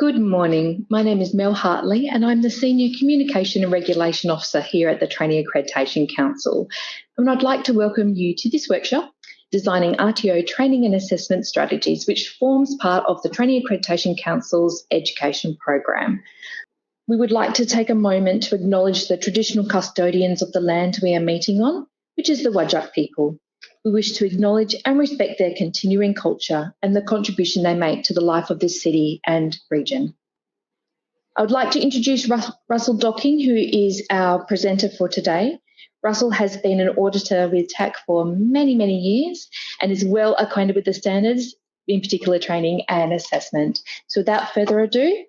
Good morning. My name is Mel Hartley and I'm the Senior Communication and Regulation Officer here at the Training Accreditation Council. And I'd like to welcome you to this workshop, Designing RTO Training and Assessment Strategies, which forms part of the Training Accreditation Council's education program. We would like to take a moment to acknowledge the traditional custodians of the land we are meeting on, which is the Whadjuk people. We wish to acknowledge and respect their continuing culture and the contribution they make to the life of this city and region. I would like to introduce Russell Docking, who is our presenter for today. Russell has been an auditor with TAC for many, many years and is well acquainted with the standards, in particular training and assessment. So without further ado,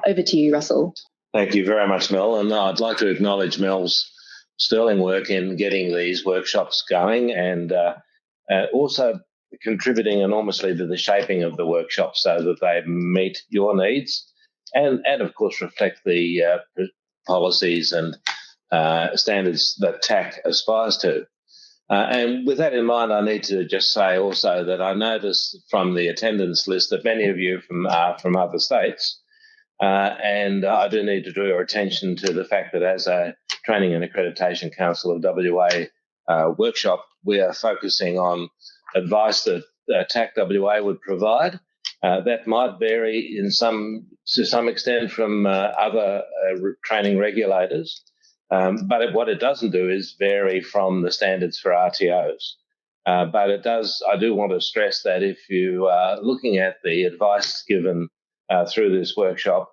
over to you, Russell. Thank you very much, Mel. And I'd like to acknowledge Mel's sterling work in getting these workshops going and also contributing enormously to the shaping of the workshops so that they meet your needs and of course, reflect the policies and standards that TAC aspires to. And with that in mind, I need to just say also that I noticed from the attendance list that many of you are from other states. And I do need to draw your attention to the fact that as a Training and Accreditation Council of WA workshop, we are focusing on advice that TAC WA would provide. That might vary to some extent from other training regulators, but what it doesn't do is vary from the standards for RTOs. But I do want to stress that if you are looking at the advice given through this workshop,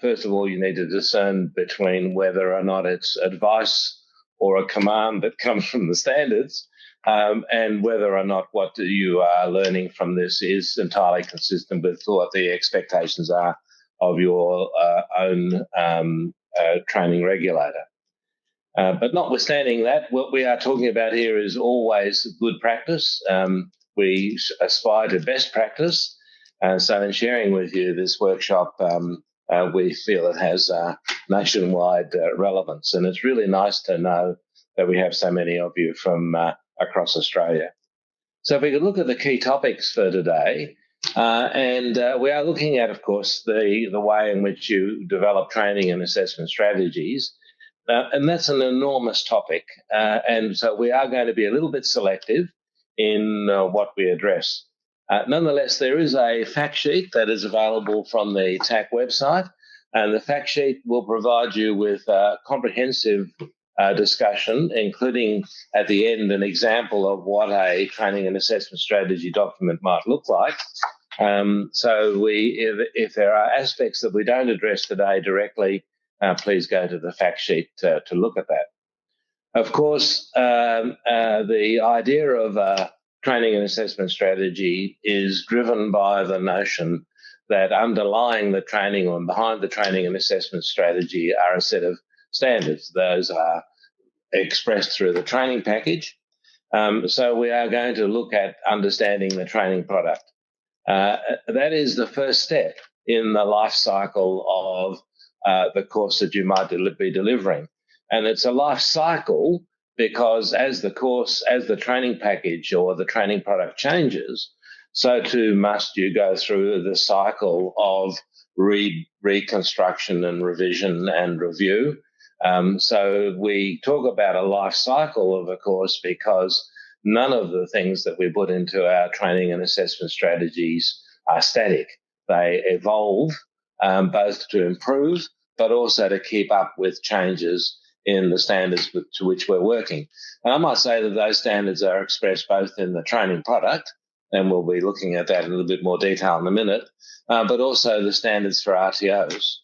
first of all, you need to discern between whether or not it's advice or a command that comes from the standards, and whether or not what you are learning from this is entirely consistent with what the expectations are of your own training regulator. But notwithstanding that, what we are talking about here is always good practice. We aspire to best practice. So in sharing with you this workshop, we feel it has nationwide relevance. And it's really nice to know that we have so many of you from across Australia. So if we could look at the key topics for today, and we are looking at, of course, the way in which you develop training and assessment strategies. And that's an enormous topic. And so we are going to be a little bit selective in what we address. Nonetheless, there is a fact sheet that is available from the TAC website, and the fact sheet will provide you with a comprehensive discussion, including at the end an example of what a training and assessment strategy document might look like. So if there are aspects that we don't address today directly, please go to the fact sheet to look at that. Of course, the idea of training and assessment strategy is driven by the notion that underlying the training or behind the training and assessment strategy are a set of standards. Those are expressed through the training package. So we are going to look at understanding the training product. That is the first step in the life cycle of the course that you might be delivering. And it's a life cycle because as the training package or the training product changes, so too must you go through the cycle of reconstruction and revision and review. So we talk about a life cycle of a course because none of the things that we put into our training and assessment strategies are static. They evolve both to improve, but also to keep up with changes in the standards to which we're working. And I might say that those standards are expressed both in the training product, and we'll be looking at that in a little bit more detail in a minute, but also the standards for RTOs.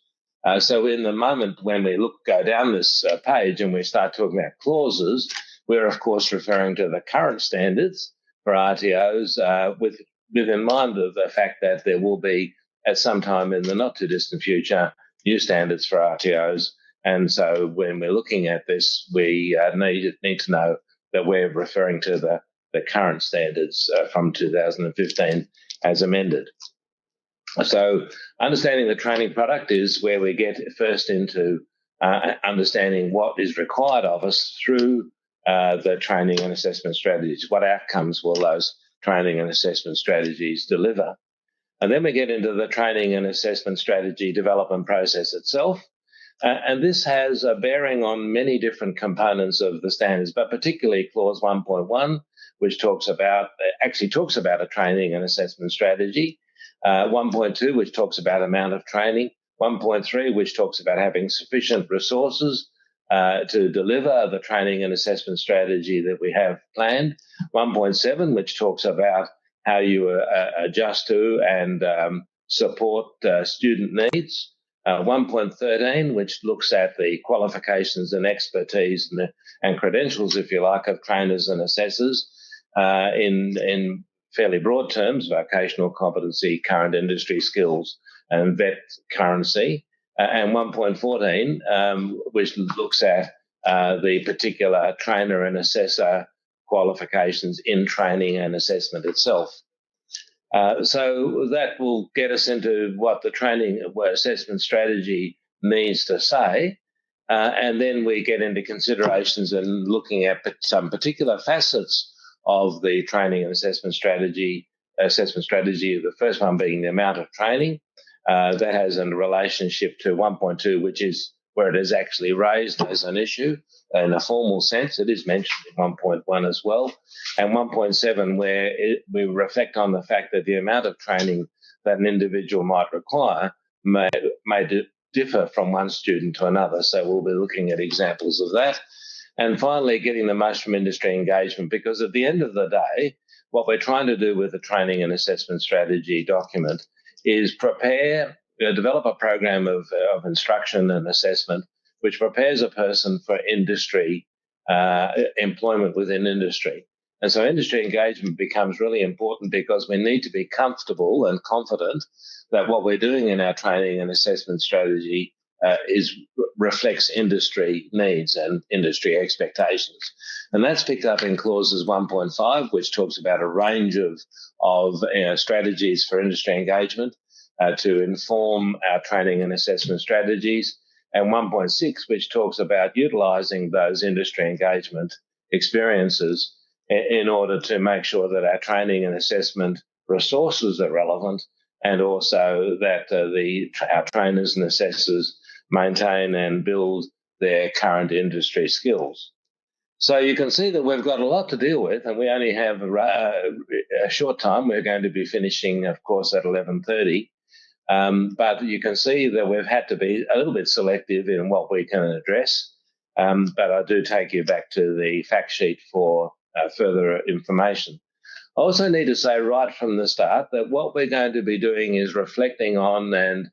So in the moment when we go down this page and we start talking about clauses, we're of course referring to the current standards for RTOs with in mind of the fact that there will be at some time in the not too distant future new standards for RTOs. And so when we're looking at this, we need to know that we're referring to the current standards from 2015 as amended. So understanding the training product is where we get first into understanding what is required of us through the training and assessment strategies. What outcomes will those training and assessment strategies deliver? And then we get into the training and assessment strategy development process itself. And this has a bearing on many different components of the standards, but particularly clause 1.1, which talks about a training and assessment strategy. 1.2, which talks about amount of training. 1.3, which talks about having sufficient resources to deliver the training and assessment strategy that we have planned. 1.7, which talks about how you adjust to and support student needs. 1.13, which looks at the qualifications and expertise and credentials, if you like, of trainers and assessors in fairly broad terms: vocational competency, current industry skills, and vet currency. And 1.14, which looks at the particular trainer and assessor qualifications in training and assessment itself. So that will get us into what the training assessment strategy needs to say. And then we get into considerations and looking at some particular facets of the training and assessment strategy. The first one being the amount of training. That has a relationship to 1.2, which is where it is actually raised as an issue in a formal sense. It is mentioned in 1.1 as well. And 1.7, where we reflect on the fact that the amount of training that an individual might require may differ from one student to another. So we'll be looking at examples of that. And finally, getting the most from industry engagement, because at the end of the day, what we're trying to do with the training and assessment strategy document is develop a program of instruction and assessment which prepares a person for industry, employment within industry. And so industry engagement becomes really important because we need to be comfortable and confident that what we're doing in our training and assessment strategy reflects industry needs and industry expectations. And that's picked up in clauses 1.5, which talks about a range of strategies for industry engagement to inform our training and assessment strategies, and 1.6, which talks about utilising those industry engagement experiences in order to make sure that our training and assessment resources are relevant, and also that our trainers and assessors maintain and build their current industry skills. So you can see that we've got a lot to deal with, and we only have a short time. We're going to be finishing, of course, at 11:30. But you can see that we've had to be a little bit selective in what we can address. But I do take you back to the fact sheet for further information. I also need to say right from the start that what we're going to be doing is reflecting on and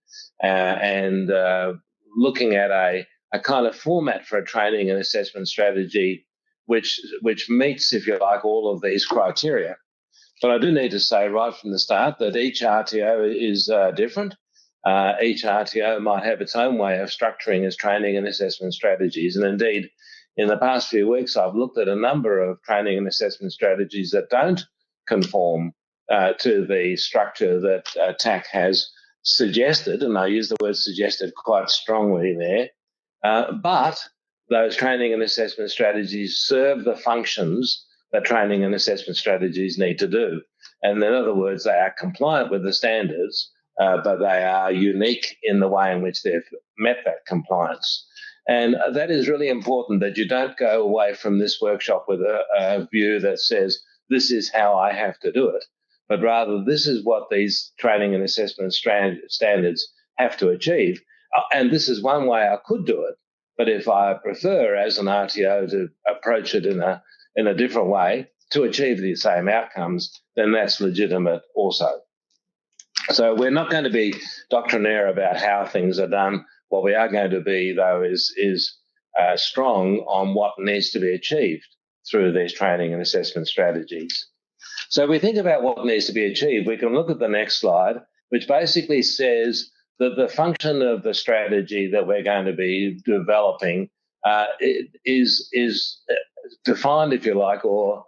looking at a kind of format for a training and assessment strategy which meets, if you like, all of these criteria. But I do need to say right from the start that each RTO is different. Each RTO might have its own way of structuring its training and assessment strategies. And indeed, in the past few weeks, I've looked at a number of training and assessment strategies that don't conform to the structure that TAC has suggested, and I use the word suggested quite strongly there. But those training and assessment strategies serve the functions that training and assessment strategies need to do. And in other words, they are compliant with the standards, but they are unique in the way in which they've met that compliance. And that is really important, that you don't go away from this workshop with a view that says, this is how I have to do it, but rather this is what these training and assessment standards have to achieve. And this is one way I could do it. But if I prefer as an RTO to approach it in a different way to achieve the same outcomes, then that's legitimate also. So we're not going to be doctrinaire about how things are done. What we are going to be, though, is strong on what needs to be achieved through these training and assessment strategies. So if we think about what needs to be achieved, we can look at the next slide, which basically says that the function of the strategy that we're going to be developing is defined, if you like, or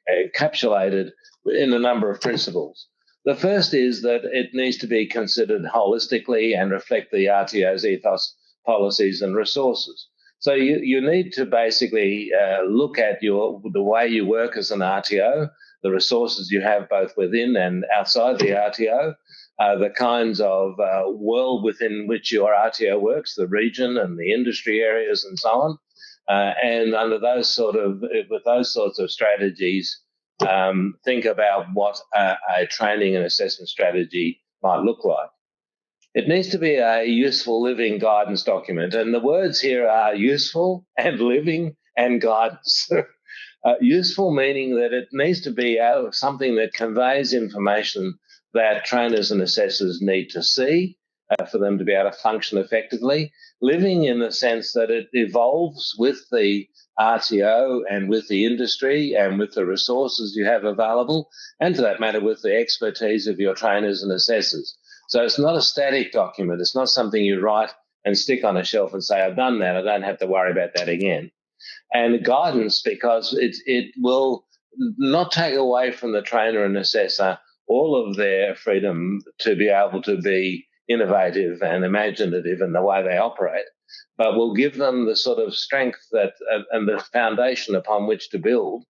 encapsulated in a number of principles. The first is that it needs to be considered holistically and reflect the RTO's ethos, policies, and resources. So you need to basically look at the way you work as an RTO the resources you have both within and outside the RTO, the kinds of world within which your RTO works, the region and the industry areas and so on. And with those sorts of strategies, think about what a training and assessment strategy might look like. It needs to be a useful living guidance document. And the words here are useful and living and guidance. Useful meaning that it needs to be something that conveys information that trainers and assessors need to see for them to be able to function effectively. Living in the sense that it evolves with the RTO and with the industry and with the resources you have available, and for that matter, with the expertise of your trainers and assessors. So it's not a static document. It's not something you write and stick on a shelf and say, I've done that. I don't have to worry about that again. And guidance, because it will not take away from the trainer and assessor all of their freedom to be able to be innovative and imaginative in the way they operate, but will give them the sort of strength that and the foundation upon which to build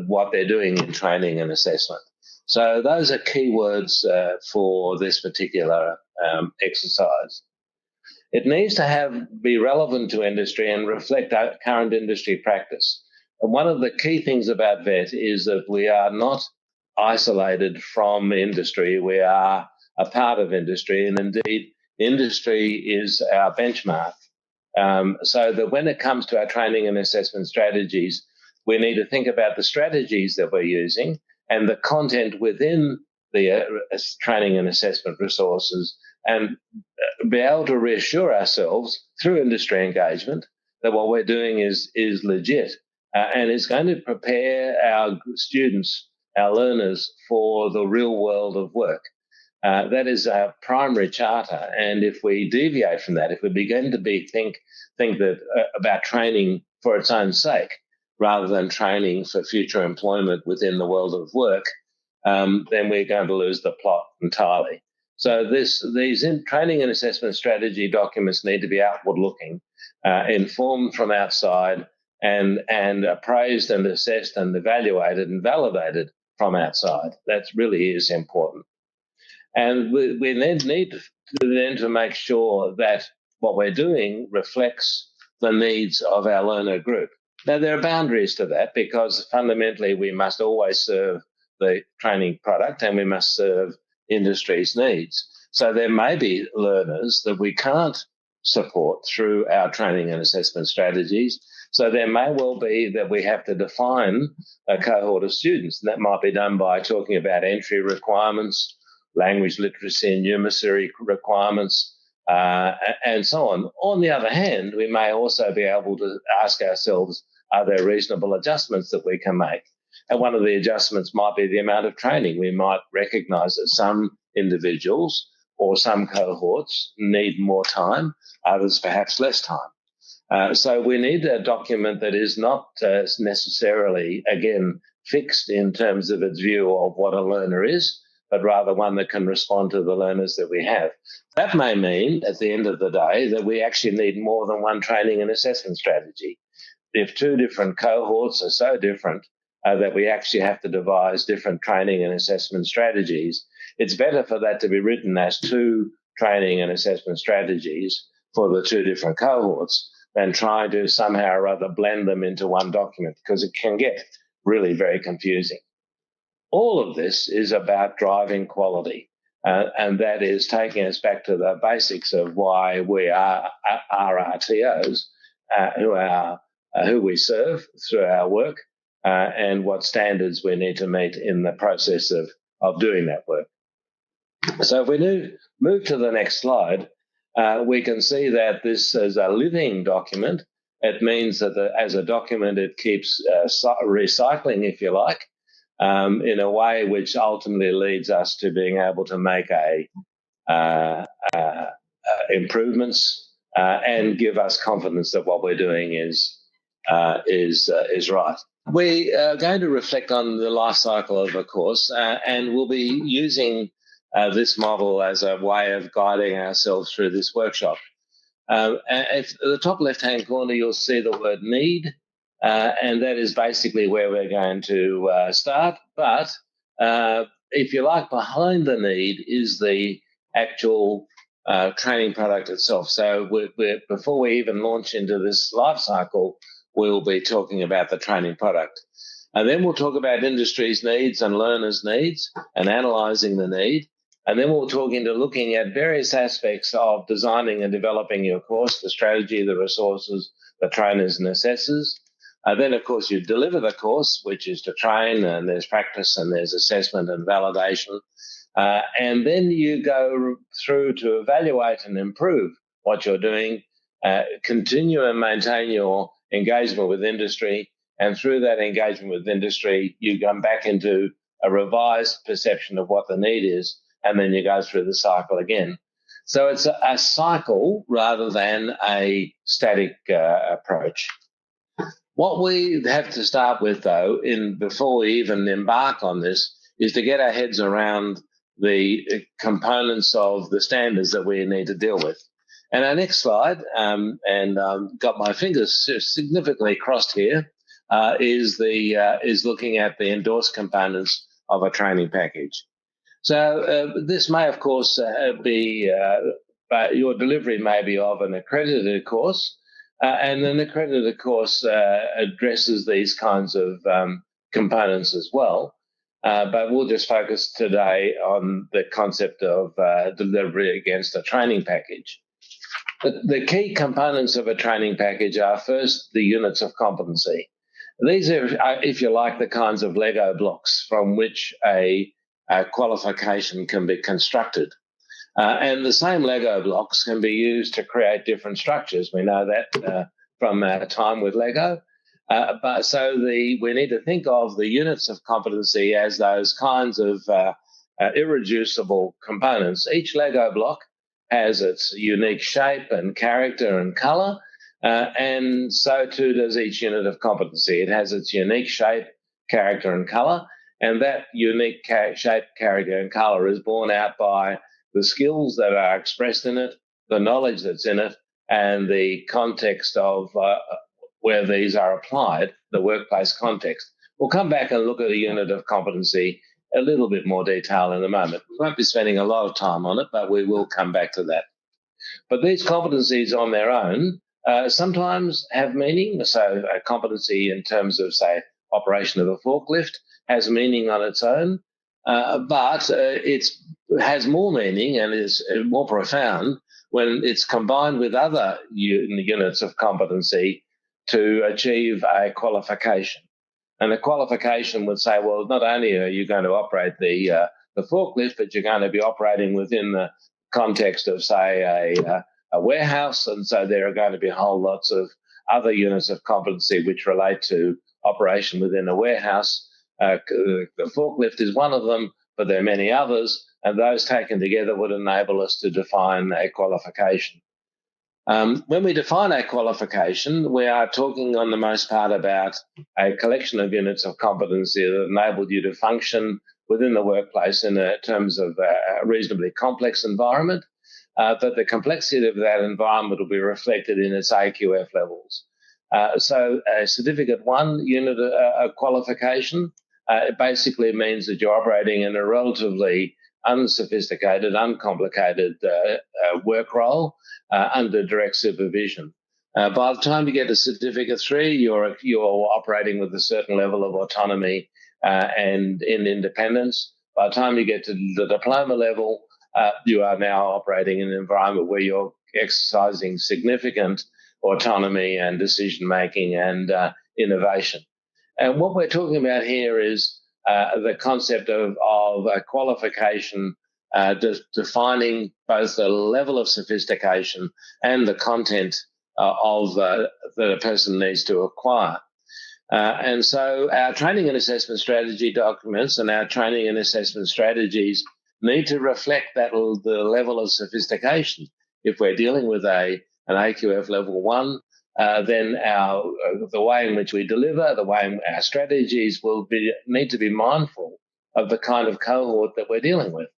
what they're doing in training and assessment. So those are key words for this particular exercise. It needs to be relevant to industry and reflect current industry practice. And one of the key things about VET is that we are not isolated from industry. We are a part of industry, and indeed, industry is our benchmark. So that when it comes to our training and assessment strategies, we need to think about the strategies that we're using and the content within the training and assessment resources, and be able to reassure ourselves through industry engagement that what we're doing is legit and is going to prepare our students, our learners, for the real world of work. That is our primary charter, and if we deviate from that, if we begin to think that about training for its own sake rather than training for future employment within the world of work, then we're going to lose the plot entirely. So these training and assessment strategy documents need to be outward-looking, informed from outside, and appraised and assessed and evaluated and validated from outside. That really is important. And we then need to make sure that what we're doing reflects the needs of our learner group. Now, there are boundaries to that because fundamentally we must always serve the training product and we must serve industry's needs. So there may be learners that we can't support through our training and assessment strategies. So there may well be that we have to define a cohort of students. And that might be done by talking about entry requirements, language literacy and numeracy requirements, and so on. On the other hand, we may also be able to ask ourselves, are there reasonable adjustments that we can make? And one of the adjustments might be the amount of training. We might recognise that some individuals or some cohorts need more time, others perhaps less time. So we need a document that is not necessarily, again, fixed in terms of its view of what a learner is, but rather one that can respond to the learners that we have. That may mean, at the end of the day, that we actually need more than one training and assessment strategy. If two different cohorts are so different that we actually have to devise different training and assessment strategies, it's better for that to be written as two training and assessment strategies for the two different cohorts than trying to somehow or other blend them into one document, because it can get really very confusing. All of this is about driving quality, and that is taking us back to the basics of why we are RTOs, who we serve through our work, and what standards we need to meet in the process of doing that work. So if we move to the next slide, we can see that this is a living document. It means that as a document, it keeps recycling, if you like, in a way which ultimately leads us to being able to make improvements and give us confidence that what we're doing is right. We are going to reflect on the life cycle of a course, and we'll be using this model as a way of guiding ourselves through this workshop. At the top left-hand corner, you'll see the word need, and that is basically where we're going to start. But if you like, behind the need is the actual training product itself. So before we even launch into this life cycle, we'll be talking about the training product. And then we'll talk about industry's needs and learners' needs and analysing the need. And then we'll talk into looking at various aspects of designing and developing your course, the strategy, the resources, the trainers and assessors. Then, of course, you deliver the course, which is to train, and there's practice and there's assessment and validation. And then you go through to evaluate and improve what you're doing, continue and maintain your engagement with industry, and through that engagement with industry, you come back into a revised perception of what the need is, and then you go through the cycle again. So it's a cycle rather than a static approach. What we have to start with, though, before we even embark on this, is to get our heads around the components of the standards that we need to deal with. And our next slide, got my fingers significantly crossed here, is looking at the endorsed components of a training package. So this may, of course, be your delivery may be of an accredited course, and an accredited course addresses these kinds of components as well. But we'll just focus today on the concept of delivery against a training package. The key components of a training package are, first, the units of competency. These are, if you like, the kinds of Lego blocks from which a qualification can be constructed. And the same Lego blocks can be used to create different structures. We know that from our time with Lego. We need to think of the units of competency as those kinds of irreducible components. Each Lego block has its unique shape and character and colour, and so too does each unit of competency. It has its unique shape, character and colour, and that unique shape, character and colour is borne out by the skills that are expressed in it, the knowledge that's in it, and the context of where these are applied, the workplace context. We'll come back and look at a unit of competency a little bit more detail in a moment. We won't be spending a lot of time on it, but we will come back to that. But these competencies on their own sometimes have meaning. So a competency in terms of, say, operation of a forklift has meaning on its own, but it has more meaning and is more profound when it's combined with other units of competency to achieve a qualification. And the qualification would say, well, not only are you going to operate the forklift, but you're going to be operating within the context of, say, a warehouse. And so there are going to be whole lots of other units of competency which relate to operation within a warehouse. The forklift is one of them, but there are many others, and those taken together would enable us to define a qualification. When we define a qualification, we are talking on the most part about a collection of units of competency that enabled you to function within the workplace in terms of a reasonably complex environment, that the complexity of that environment will be reflected in its AQF levels. So a Certificate 1 unit qualification, it basically means that you're operating in a relatively unsophisticated, uncomplicated work role under direct supervision. By the time you get to Certificate 3, you're operating with a certain level of autonomy and in independence. By the time you get to the diploma level, you are now operating in an environment where you're exercising significant autonomy and decision-making and innovation. And what we're talking about here is the concept of a qualification defining both the level of sophistication and the content that a person needs to acquire. And so our training and assessment strategy documents and our training and assessment strategies need to reflect the level of sophistication. If we're dealing with an AQF level 1, then the way in which we deliver, the way in our strategies need to be mindful of the kind of cohort that we're dealing with.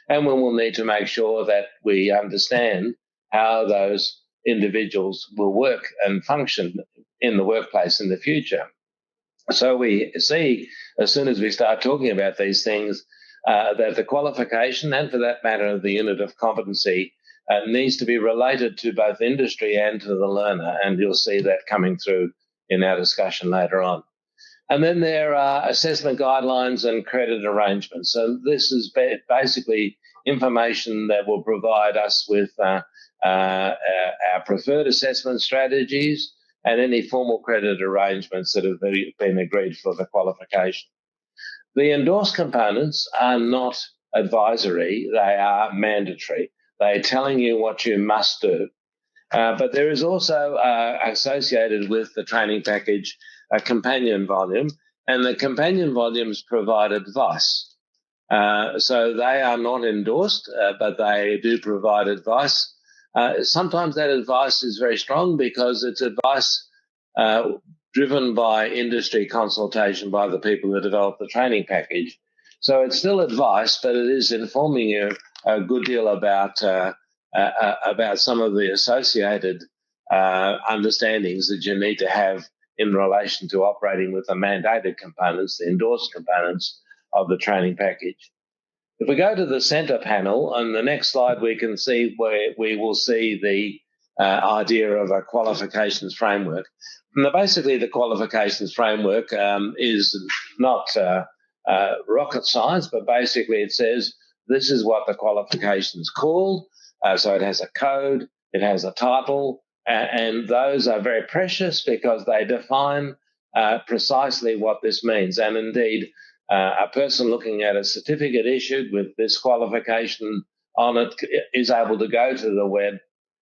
And we will need to make sure that we understand how those individuals will work and function in the workplace in the future. So we see, as soon as we start talking about these things, that the qualification, and for that matter, the unit of competency, needs to be related to both industry and to the learner, and you'll see that coming through in our discussion later on. And then there are assessment guidelines and credit arrangements. So this is basically information that will provide us with our preferred assessment strategies and any formal credit arrangements that have been agreed for the qualification. The endorsed components are not advisory, they are mandatory. They're telling you what you must do. But there is also associated with the training package a companion volume, and the companion volumes provide advice. So they are not endorsed, but they do provide advice. Sometimes that advice is very strong because it's advice driven by industry consultation by the people who develop the training package. So it's still advice, but it is informing you a good deal about some of the associated understandings that you need to have in relation to operating with the mandated components, the endorsed components of the training package. If we go to the centre panel, on the next slide we can see where we will see the idea of a qualifications framework. And basically the qualifications framework is not rocket science, but basically it says this is what the qualification's called. So it has a code, it has a title, and those are very precious because they define precisely what this means. And indeed, a person looking at a certificate issued with this qualification on it is able to go to the web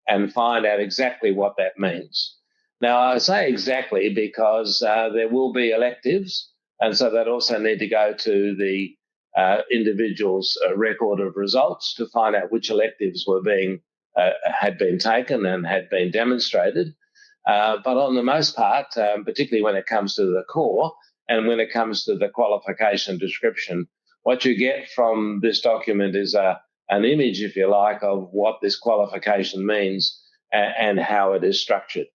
and find out exactly what that means. Now, I say exactly because there will be electives, and so that also need to go to the individual's record of results to find out which electives were had been taken and had been demonstrated. But on the most part, particularly when it comes to the core and when it comes to the qualification description, what you get from this document is an image, if you like, of what this qualification means and how it is structured.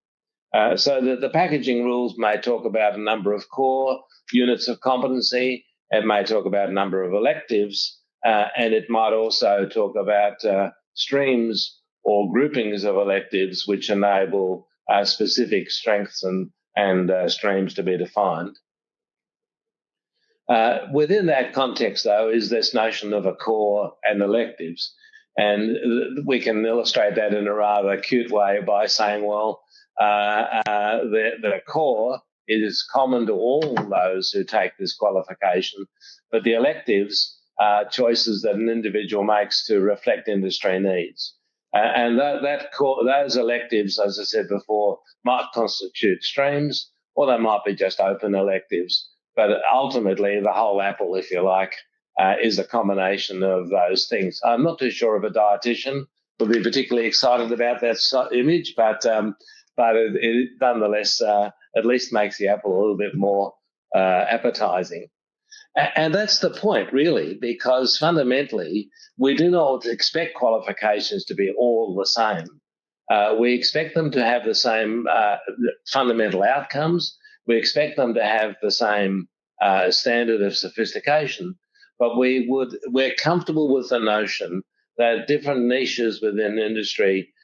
So the packaging rules may talk about a number of core units of competency. It may talk about a number of electives, and it might also talk about streams or groupings of electives which enable specific strengths and streams to be defined. Within that context, though, is this notion of a core and electives. And we can illustrate that in a rather cute way by saying, well, the core is common to all those who take this qualification, but the electives are choices that an individual makes to reflect industry needs. And those electives, as I said before, might constitute streams, or they might be just open electives. But ultimately, the whole apple, if you like, is a combination of those things. I'm not too sure if a dietitian would be particularly excited about that image, but it nonetheless at least makes the apple a little bit more appetizing. And that's the point, really, because fundamentally, we do not expect qualifications to be all the same. We expect them to have the same fundamental outcomes. We expect them to have the same standard of sophistication, but we're comfortable with the notion that different niches within industry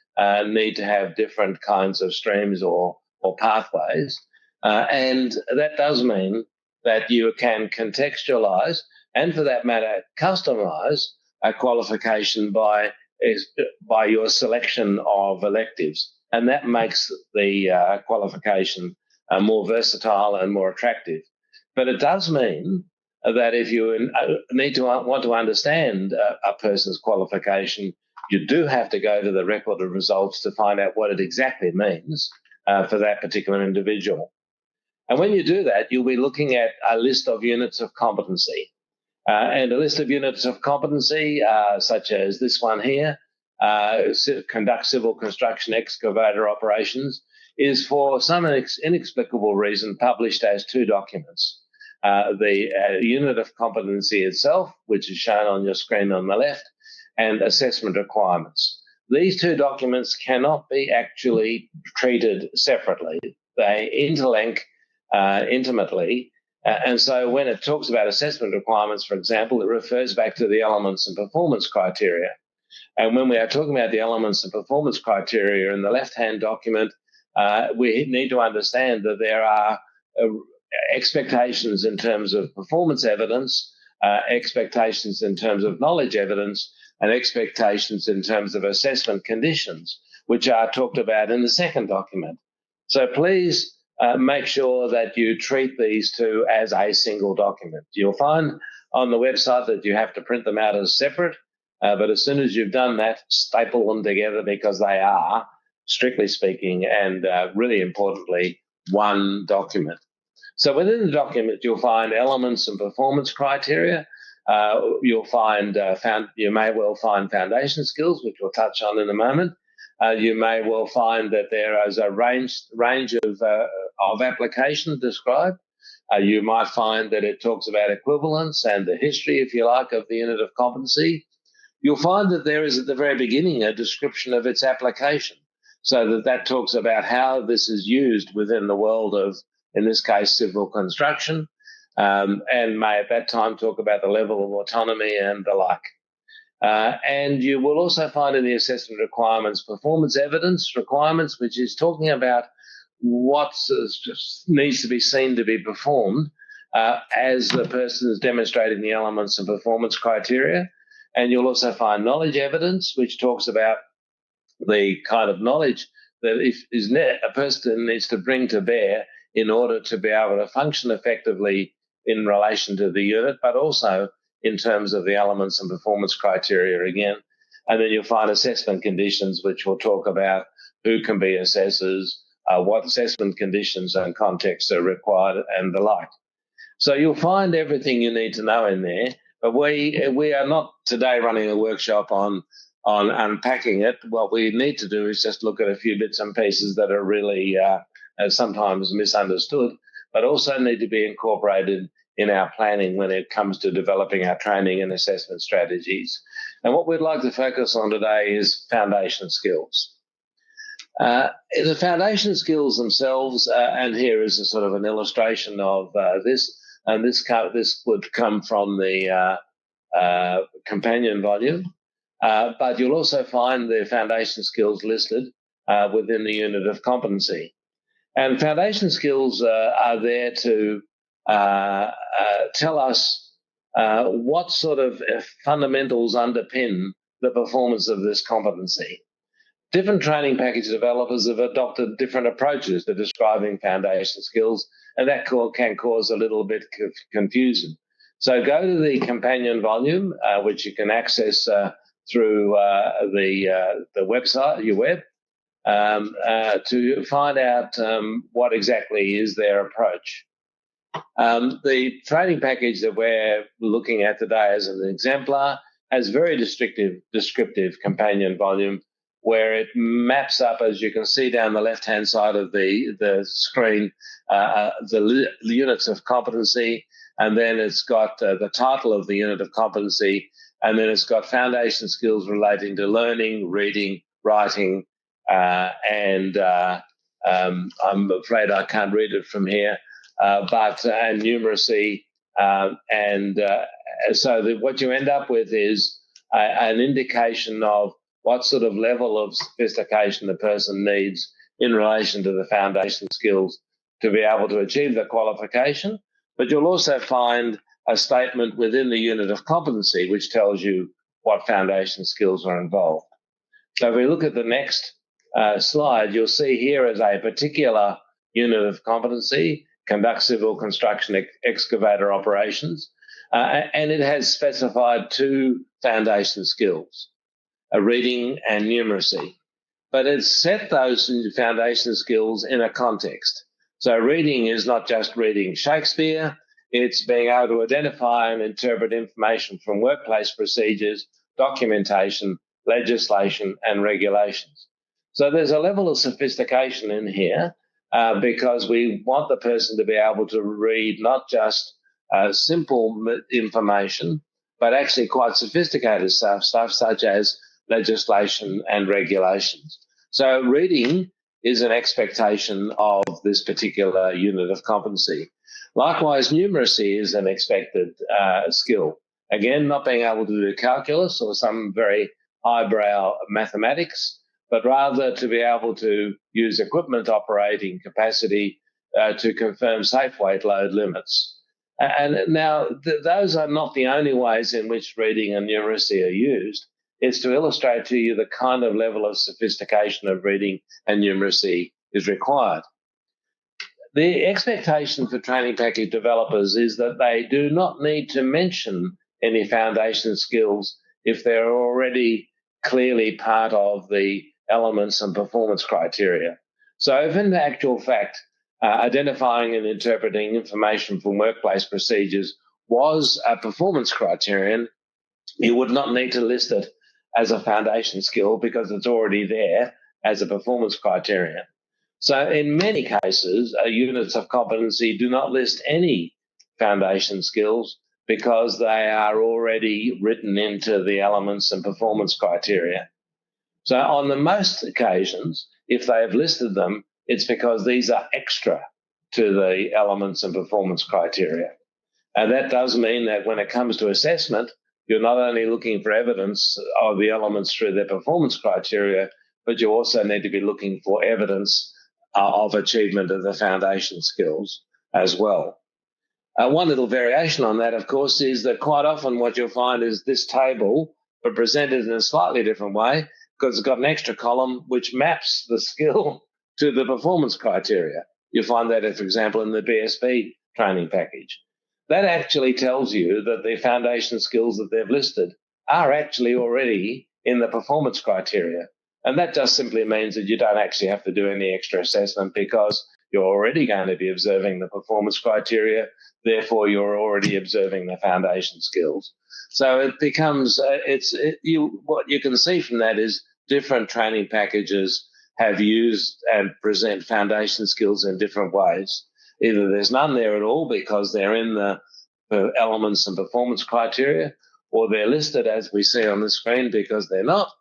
need to have different kinds of streams or pathways. And that does mean that you can contextualize and, for that matter, customize a qualification by your selection of electives. And that makes the qualification more versatile and more attractive. But it does mean that if you want to understand a person's qualification, you do have to go to the record of results to find out what it exactly means for that particular individual. And when you do that, you'll be looking at a list of units of competency. And a list of units of competency, such as this one here, conduct civil construction excavator operations, is for some inexplicable reason published as two documents. The unit of competency itself, which is shown on your screen on the left, and assessment requirements. These two documents cannot be actually treated separately. they interlink intimately. And so when it talks about assessment requirements, for example, it refers back to the elements and performance criteria. And when we are talking about the elements and performance criteria in the left-hand document, we need to understand that there are expectations in terms of performance evidence, expectations in terms of knowledge evidence, and expectations in terms of assessment conditions, which are talked about in the second document. So please make sure that you treat these two as a single document. You'll find on the website that you have to print them out as separate, but as soon as you've done that, staple them together, because they are, strictly speaking, and really importantly, one document. So within the document, you'll find elements and performance criteria. You'll find you may well find foundation skills, which we'll touch on in a moment. You may well find that there is a range of application described. You might find that it talks about equivalence and the history, if you like, of the unit of competency. You'll find that there is at the very beginning a description of its application, so that talks about how this is used within the world of, in this case, civil construction, and may at that time talk about the level of autonomy and the like. And you will also find in the assessment requirements performance evidence requirements, which is talking about what needs to be seen to be performed as the person is demonstrating the elements and performance criteria. And you'll also find knowledge evidence, which talks about the kind of knowledge that a person needs to bring to bear in order to be able to function effectively in relation to the unit, but also in terms of the elements and performance criteria again. And then you'll find assessment conditions, which will talk about who can be assessors, what assessment conditions and contexts are required, and the like. So you'll find everything you need to know in there, but we are not today running a workshop on unpacking it. What we need to do is just look at a few bits and pieces that are really sometimes misunderstood, but also need to be incorporated in our planning when it comes to developing our training and assessment strategies. And what we'd like to focus on today is foundation skills. The foundation skills themselves, and here is a sort of an illustration of this, and this would come from the companion volume, but you'll also find the foundation skills listed within the unit of competency. And foundation skills are there to tell us what sort of fundamentals underpin the performance of this competency. Different training package developers have adopted different approaches to describing foundation skills, and that can cause a little bit of confusion. So go to the companion volume, which you can access through the website, your web, to find out what exactly is their approach. The training package that we're looking at today as an exemplar has very descriptive companion volume, where it maps up, as you can see down the left-hand side of the screen, the units of competency, and then it's got the title of the unit of competency, and then it's got foundation skills relating to learning, reading, writing, and I'm afraid I can't read it from here, and numeracy, so what you end up with is an indication of what sort of level of sophistication the person needs in relation to the foundation skills to be able to achieve the qualification. But you'll also find a statement within the unit of competency which tells you what foundation skills are involved. So if we look at the next slide, you'll see here is a particular unit of competency, conduct civil construction excavator operations, and it has specified two foundation skills, reading and numeracy. But it's set those foundation skills in a context. So reading is not just reading Shakespeare, it's being able to identify and interpret information from workplace procedures, documentation, legislation, and regulations. So there's a level of sophistication in here because we want the person to be able to read not just simple information, but actually quite sophisticated stuff such as legislation and regulations. So reading is an expectation of this particular unit of competency. Likewise, numeracy is an expected skill. Again, not being able to do calculus or some very highbrow mathematics, but rather to be able to use equipment operating capacity to confirm safe weight load limits. And now, those are not the only ways in which reading and numeracy are used. It's to illustrate to you the kind of level of sophistication of reading and numeracy is required. The expectation for training package developers is that they do not need to mention any foundation skills if they're already clearly part of the elements and performance criteria. So if in actual fact, identifying and interpreting information from workplace procedures was a performance criterion, you would not need to list it as a foundation skill because it's already there as a performance criterion. So in many cases, units of competency do not list any foundation skills because they are already written into the elements and performance criteria. So on the most occasions, if they have listed them, it's because these are extra to the elements and performance criteria. And that does mean that when it comes to assessment, you're not only looking for evidence of the elements through their performance criteria, but you also need to be looking for evidence of achievement of the foundation skills as well. One little variation on that, of course, is that quite often what you'll find is this table, but presented in a slightly different way, because it's got an extra column which maps the skill to the performance criteria. You'll find that, for example, in the BSP training package. That actually tells you that the foundation skills that they've listed are actually already in the performance criteria. And that just simply means that you don't actually have to do any extra assessment because you're already going to be observing the performance criteria. Therefore, you're already observing the foundation skills. So it becomes, what you can see from that is different training packages have used and present foundation skills in different ways. Either there's none there at all because they're in the elements and performance criteria, or they're listed as we see on the screen because they're not,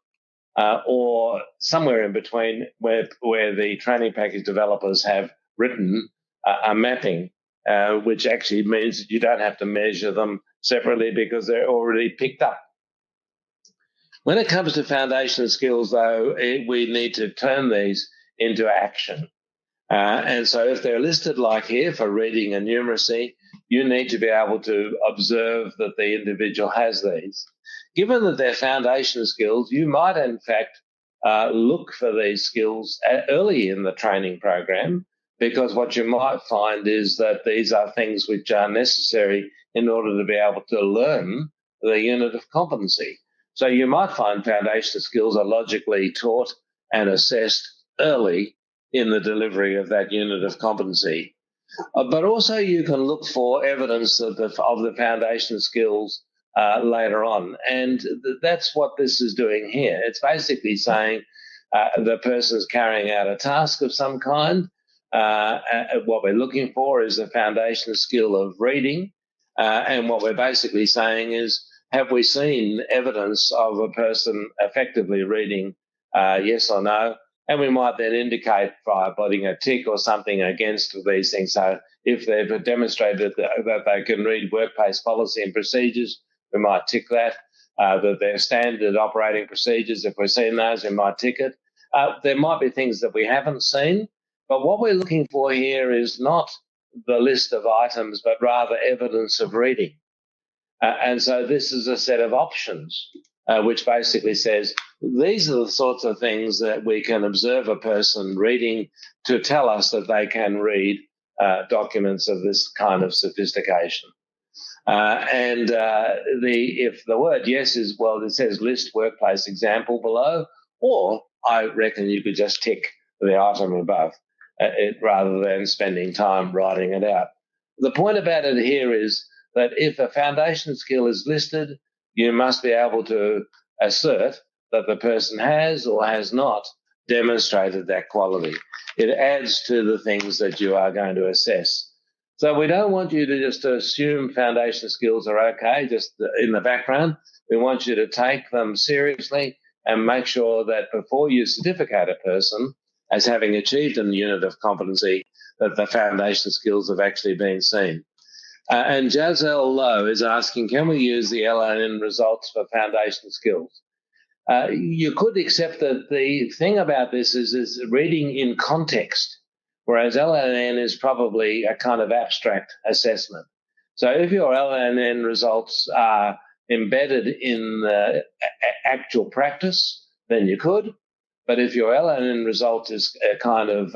or somewhere in between where the training package developers have written a mapping, which actually means that you don't have to measure them separately because they're already picked up. When it comes to foundation skills, though, we need to turn these into action. And so if they're listed like here for reading and numeracy, you need to be able to observe that the individual has these. Given that they're foundation skills, you might in fact look for these skills early in the training program, because what you might find is that these are things which are necessary in order to be able to learn the unit of competency. So you might find foundation skills are logically taught and assessed early in the delivery of that unit of competency. But also you can look for evidence of the foundation skills later on. And that's what this is doing here. It's basically saying the person's carrying out a task of some kind. What we're looking for is a foundation skill of reading. And what we're basically saying is, have we seen evidence of a person effectively reading, yes or no? And we might then indicate by putting a tick or something against these things. So if they've demonstrated that they can read workplace policy and procedures, we might tick that. That they're standard operating procedures, if we've seen those, we might tick it. There might be things that we haven't seen, but what we're looking for here is not the list of items, but rather evidence of reading. And so this is a set of options, which basically says these are the sorts of things that we can observe a person reading to tell us that they can read documents of this kind of sophistication. If the word yes is, well, it says list workplace example below, or I reckon you could just tick the item above rather than spending time writing it out. The point about it here is that if a foundation skill is listed, you must be able to assert that the person has or has not demonstrated that quality. It adds to the things that you are going to assess. So we don't want you to just assume foundation skills are okay, just in the background. We want you to take them seriously and make sure that before you certificate a person as having achieved a unit of competency that the foundation skills have actually been seen. And Giselle Lowe is asking, can we use the LNN results for foundation skills? You could accept that the thing about this is reading in context, whereas LNN is probably a kind of abstract assessment. So if your LNN results are embedded in the actual practice, then you could. But if your LNN result is a kind of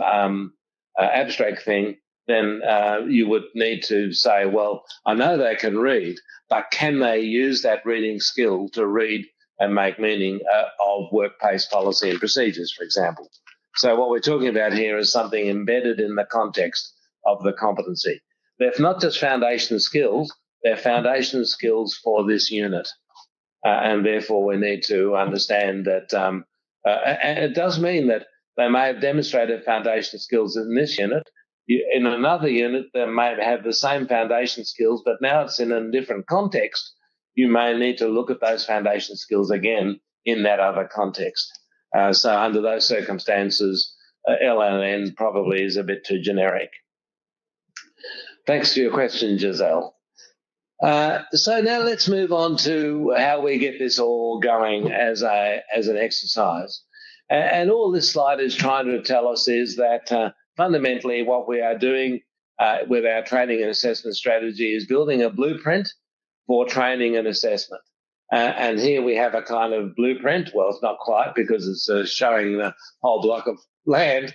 abstract thing, then you would need to say, well, I know they can read, but can they use that reading skill to read and make meaning of workplace policy and procedures, for example? So what we're talking about here is something embedded in the context of the competency. They're not just foundation skills, they're foundation skills for this unit. And therefore we need to understand that, and it does mean that they may have demonstrated foundation skills in this unit. In another unit, they may have the same foundation skills, but now it's in a different context. You may need to look at those foundation skills again in that other context. So under those circumstances, LNN probably is a bit too generic. Thanks for your question, Giselle. So now let's move on to how we get this all going as an exercise. And all this slide is trying to tell us is that fundamentally what we are doing with our training and assessment strategy is building a blueprint for training and assessment. And here we have a kind of blueprint. Well, it's not quite because it's showing the whole block of land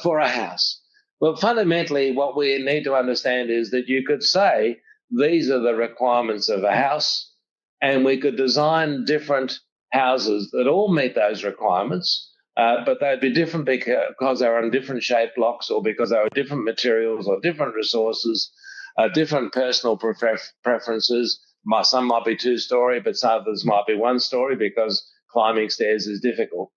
for a house. Well, fundamentally, what we need to understand is that you could say these are the requirements of a house, and we could design different houses that all meet those requirements, but they'd be different because they're on different shaped blocks or because they were different materials or different resources, different personal preferences. Some might be two-story, but some others might be one-story because climbing stairs is difficult.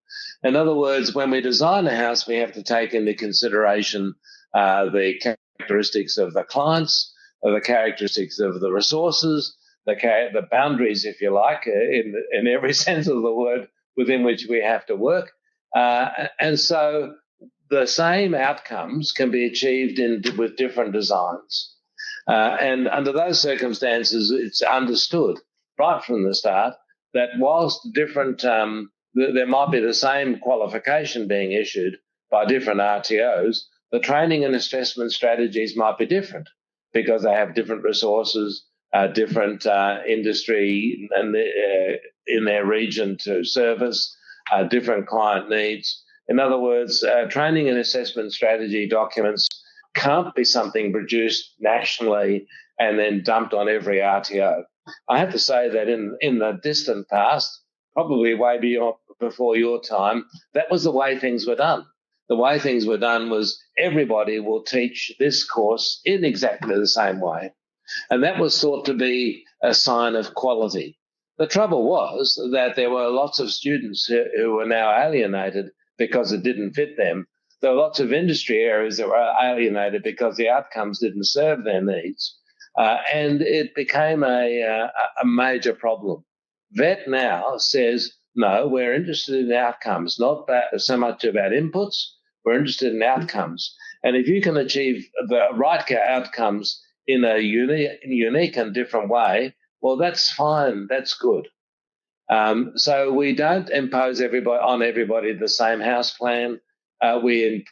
In other words, when we design a house, we have to take into consideration the characteristics of the clients, the characteristics of the resources, the boundaries, if you like, in every sense of the word within which we have to work. And so the same outcomes can be achieved with different designs. And under those circumstances, it's understood right from the start that whilst different, there might be the same qualification being issued by different RTOs, the training and assessment strategies might be different because they have different resources, different industry and in their region to service, different client needs. In other words, training and assessment strategy documents can't be something produced nationally and then dumped on every RTO. I have to say that in the distant past, probably way before your time, that was the way things were done. The way things were done was everybody will teach this course in exactly the same way. And that was thought to be a sign of quality. The trouble was that there were lots of students who were now alienated because it didn't fit them. There were lots of industry areas that were alienated because the outcomes didn't serve their needs. And it became a major problem. VET now says, no, we're interested in outcomes, not so much about inputs. We're interested in outcomes. And if you can achieve the right outcomes in a unique and different way, well, that's fine. That's good. So we don't impose on everybody the same house plan. We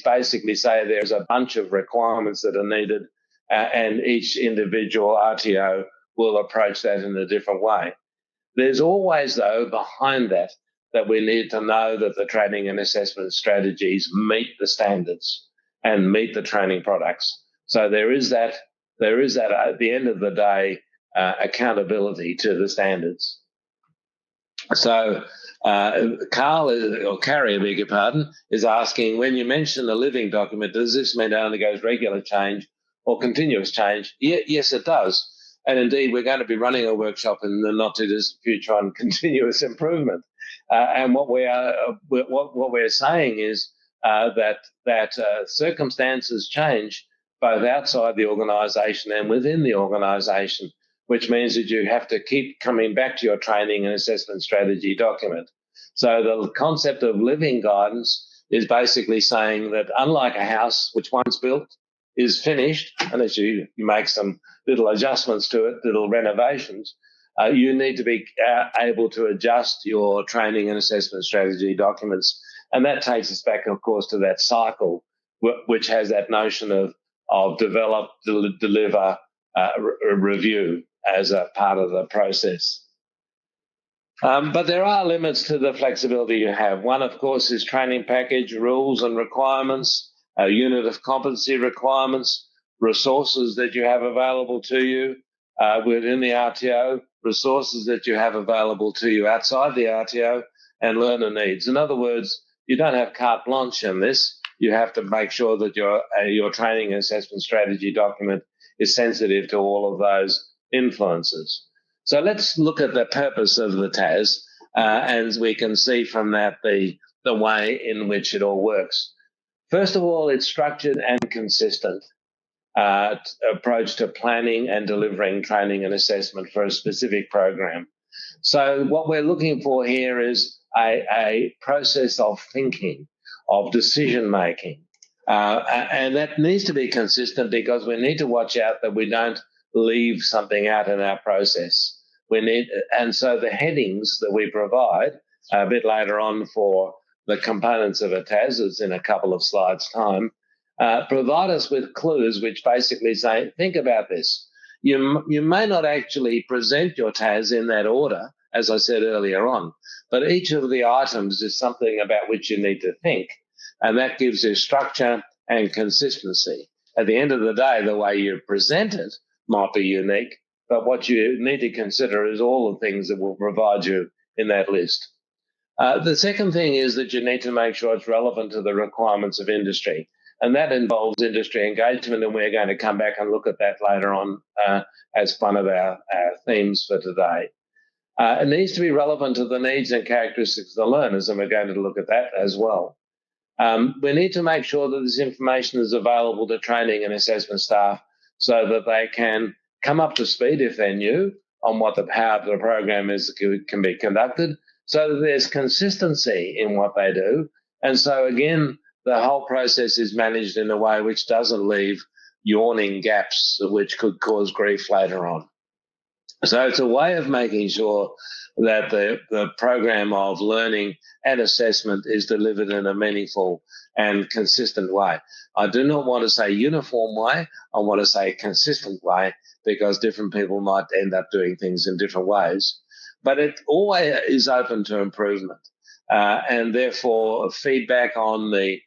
basically say there's a bunch of requirements that are needed, and each individual RTO will approach that in a different way. There's always, though, behind that we need to know that the training and assessment strategies meet the standards and meet the training products. So there is that at the end of the day, accountability to the standards. So Carrie, I beg your pardon, is asking, when you mention a living document, does this mean it only goes regular change or continuous change? Yes, it does. And indeed, we're going to be running a workshop in the not too distant future on continuous improvement. And what we're saying is that circumstances change both outside the organisation and within the organisation, which means that you have to keep coming back to your training and assessment strategy document. So the concept of living guidance is basically saying that unlike a house which once built is finished, unless you make some little adjustments to it, little renovations, you need to be able to adjust your training and assessment strategy documents. And that takes us back, of course, to that cycle, which has that notion of develop, deliver, review as a part of the process. But there are limits to the flexibility you have. One, of course, is training package, rules and requirements, a unit of competency requirements, resources that you have available to you within the RTO, resources that you have available to you outside the RTO, and learner needs. In other words, you don't have carte blanche in this. You have to make sure that your training and assessment strategy document is sensitive to all of those influences. So let's look at the purpose of the TAS, and we can see from that the way in which it all works. First of all, it's structured and consistent approach to planning and delivering training and assessment for a specific program. So what we're looking for here is a process of thinking, of decision making, and that needs to be consistent because we need to watch out that we don't leave something out in our process. And so the headings that we provide a bit later on for the components of a TAS, it's in a couple of slides' time, provide us with clues which basically say, think about this. You may not actually present your TAS in that order, as I said earlier on, but each of the items is something about which you need to think, and that gives you structure and consistency. At the end of the day, the way you present it might be unique, but what you need to consider is all the things that will provide you in that list. The second thing is that you need to make sure it's relevant to the requirements of industry, and that involves industry engagement, and we're going to come back and look at that later on as one of our themes for today. It needs to be relevant to the needs and characteristics of the learners, and we're going to look at that as well. We need to make sure that this information is available to training and assessment staff so that they can come up to speed if they're new on what how the program can be conducted, so that there's consistency in what they do. And so, again, the whole process is managed in a way which doesn't leave yawning gaps which could cause grief later on. So it's a way of making sure that the program of learning and assessment is delivered in a meaningful and consistent way. I do not want to say uniform way. I want to say consistent way, because different people might end up doing things in different ways. But it always is open to improvement. And therefore, feedback on the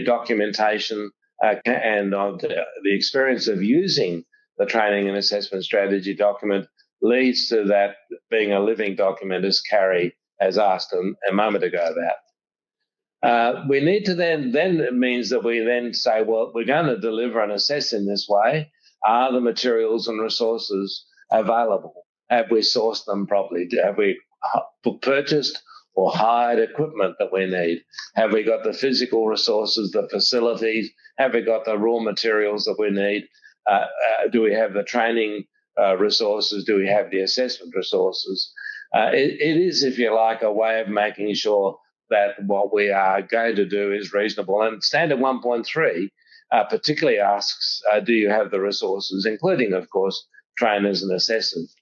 documentation and on the experience of using the training and assessment strategy document leads to that being a living document, as Carrie has asked a moment ago about. We need to then it means that we then say, well, we're going to deliver and assess in this way. Are the materials and resources available? Have we sourced them properly? Have we purchased or hired equipment that we need? Have we got the physical resources, the facilities? Have we got the raw materials that we need? Do we have the training resources? Do we have the assessment resources? It is, if you like, a way of making sure that what we are going to do is reasonable. And Standard 1.3 particularly asks, do you have the resources, including, of course, trainers and assessors?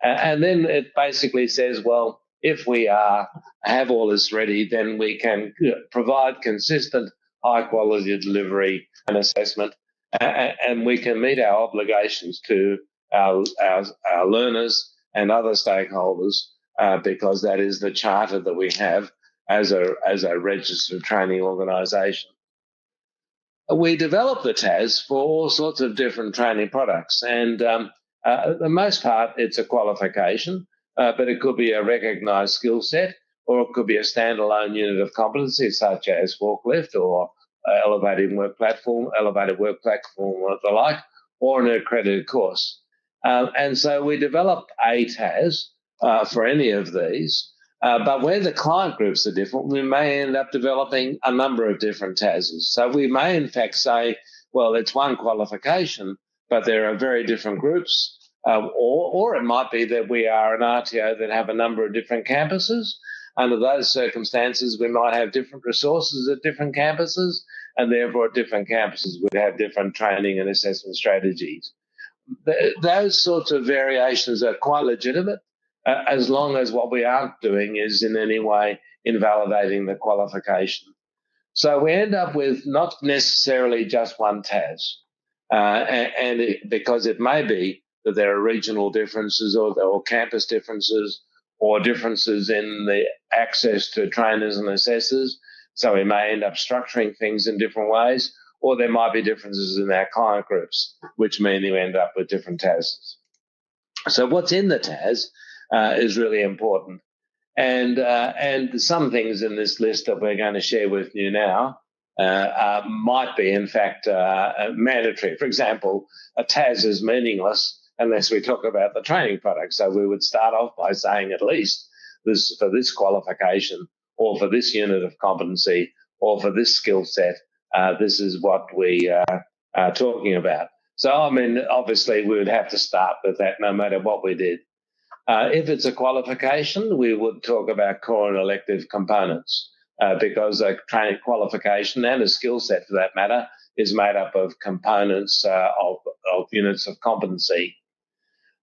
And then it basically says, well, if we have all this ready, then we can provide consistent, high-quality delivery and assessment, and we can meet our obligations to our learners and other stakeholders, because that is the charter that we have as a registered training organisation. We develop the TAS for all sorts of different training products, and the most part it's a qualification, but it could be a recognised skill set, or it could be a standalone unit of competency such as forklift or elevated work platform or the like, or an accredited course. And so we develop a TAS for any of these, but where the client groups are different, we may end up developing a number of different TASs. So we may in fact say, well, it's one qualification, but there are very different groups, or it might be that we are an RTO that have a number of different campuses, under those circumstances, we might have different resources at different campuses, and therefore at different campuses would have different training and assessment strategies. Those sorts of variations are quite legitimate, as long as what we aren't doing is in any way invalidating the qualification. So we end up with not necessarily just one TAS, because it may be that there are regional differences or campus differences or differences in the access to trainers and assessors. So we may end up structuring things in different ways, or there might be differences in our client groups, which mean you end up with different TASs. So what's in the TAS is really important. And some things in this list that we're going to share with you now might be, in fact, mandatory. For example, a TAS is meaningless unless we talk about the training product. So we would start off by saying at least this for this qualification, or for this unit of competency, or for this skill set, this is what we are talking about. So, I mean, obviously we would have to start with that no matter what we did. If it's a qualification, we would talk about core and elective components, because a training qualification and a skill set, for that matter, is made up of components of units of competency.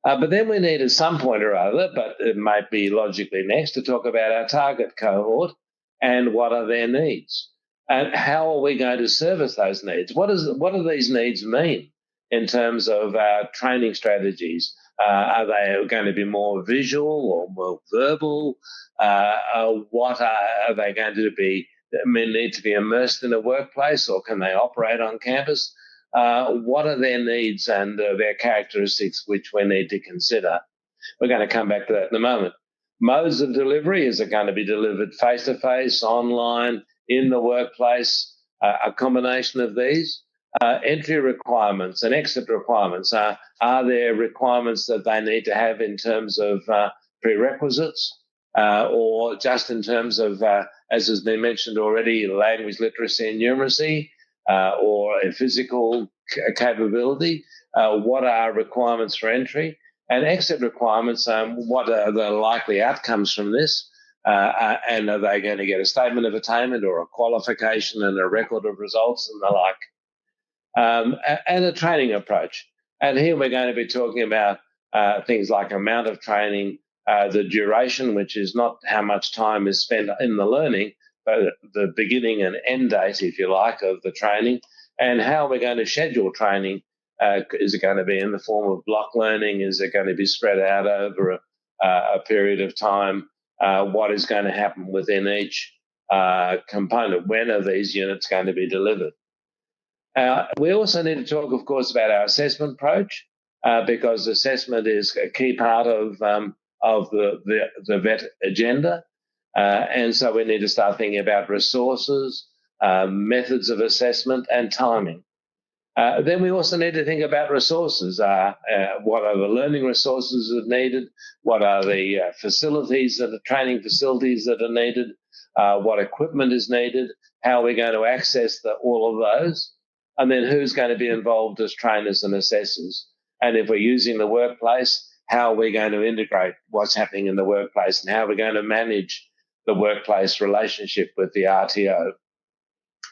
But then we need at some point or other, but it might be logically next, to talk about our target cohort and what are their needs and how are we going to service those needs. What do these needs mean in terms of our training strategies? Are they going to be more visual or more verbal? What are they going to be? Need to be immersed in a workplace, or can they operate on campus? What are their needs and their characteristics which we need to consider? We're going to come back to that in a moment. Modes of delivery, is it going to be delivered face-to-face, online, in the workplace, a combination of these? Entry requirements and exit requirements. Are there requirements that they need to have in terms of prerequisites, or just in terms of, as has been mentioned already, language literacy and numeracy, or a physical capability? What are requirements for entry? And exit requirements, what are the likely outcomes from this? And are they going to get a statement of attainment or a qualification and a record of results and the like? And a training approach. And here we're going to be talking about things like amount of training, the duration, which is not how much time is spent in the learning, but the beginning and end date, if you like, of the training, and how we're going to schedule training. Is it going to be in the form of block learning? Is it going to be spread out over a period of time? What is going to happen within each component? When are these units going to be delivered? We also need to talk, of course, about our assessment approach, because assessment is a key part of the VET agenda. And so we need to start thinking about resources, methods of assessment, and timing. Then we also need to think about resources. What are the learning resources that are needed? What are the facilities, training facilities that are needed? What equipment is needed? How are we going to access all of those? And then who's going to be involved as trainers and assessors? And if we're using the workplace, how are we going to integrate what's happening in the workplace, and how are we going to manage the workplace relationship with the RTO?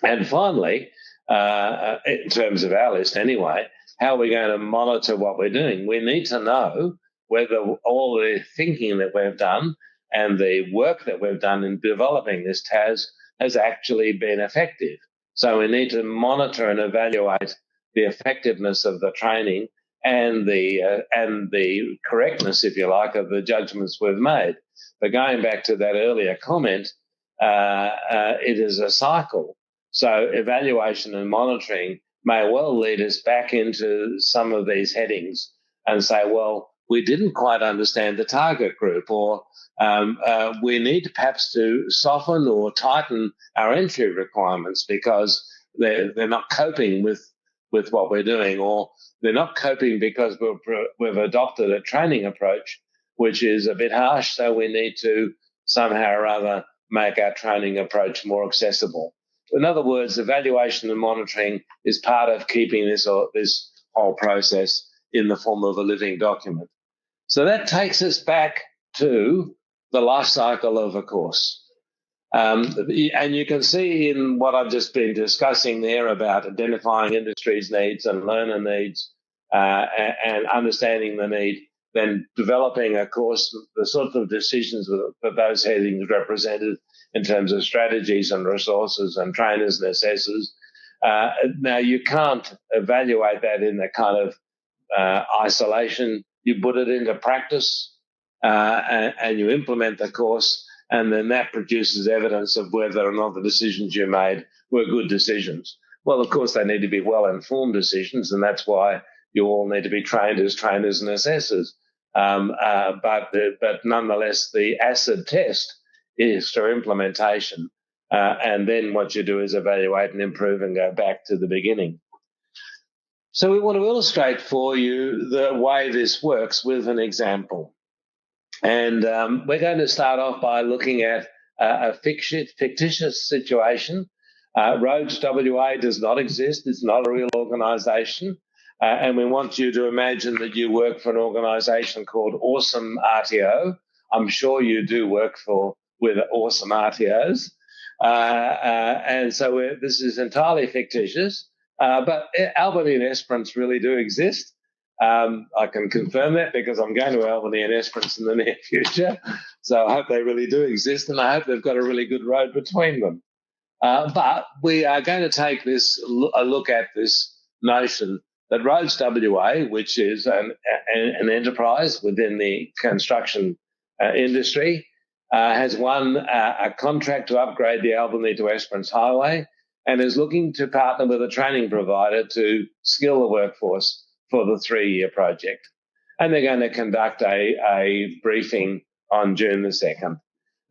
And finally, in terms of our list anyway, how are we going to monitor what we're doing? We need to know whether all the thinking that we've done and the work that we've done in developing this TAS has actually been effective. So we need to monitor and evaluate the effectiveness of the training and the correctness, if you like, of the judgments we've made. But going back to that earlier comment, it is a cycle. So evaluation and monitoring may well lead us back into some of these headings and say, well, we didn't quite understand the target group, or we need perhaps to soften or tighten our entry requirements because they're not coping with what we're doing, or they're not coping because we've adopted a training approach which is a bit harsh, so we need to somehow or other make our training approach more accessible. In other words, evaluation and monitoring is part of keeping this whole process in the form of a living document. So that takes us back to the life cycle of a course. And you can see in what I've just been discussing there about identifying industry's needs and learner needs and understanding the need, then developing a course, the sort of decisions that those headings represented in terms of strategies and resources and trainers and assessors. Now, you can't evaluate that in a kind of isolation. You put it into practice and you implement the course, and then that produces evidence of whether or not the decisions you made were good decisions. Well, of course, they need to be well-informed decisions, and that's why you all need to be trained as trainers and assessors. But nonetheless, the acid test is for implementation, and then what you do is evaluate and improve and go back to the beginning. So we want to illustrate for you the way this works with an example. And we're going to start off by looking at a fictitious situation. Rhodes WA does not exist. It's not a real organisation. And we want you to imagine that you work for an organisation called Awesome RTO. I'm sure you do work with Awesome RTOs. And so this is entirely fictitious. But Albany and Esperance really do exist. I can confirm that because I'm going to Albany and Esperance in the near future. So I hope they really do exist, and I hope they've got a really good road between them. But we are going to take a look at this notion that Rhodes WA, which is an enterprise within the construction industry, has won a contract to upgrade the Albany to Esperance Highway and is looking to partner with a training provider to skill the workforce for the 3-year project. And they're going to conduct a briefing on June the 2nd.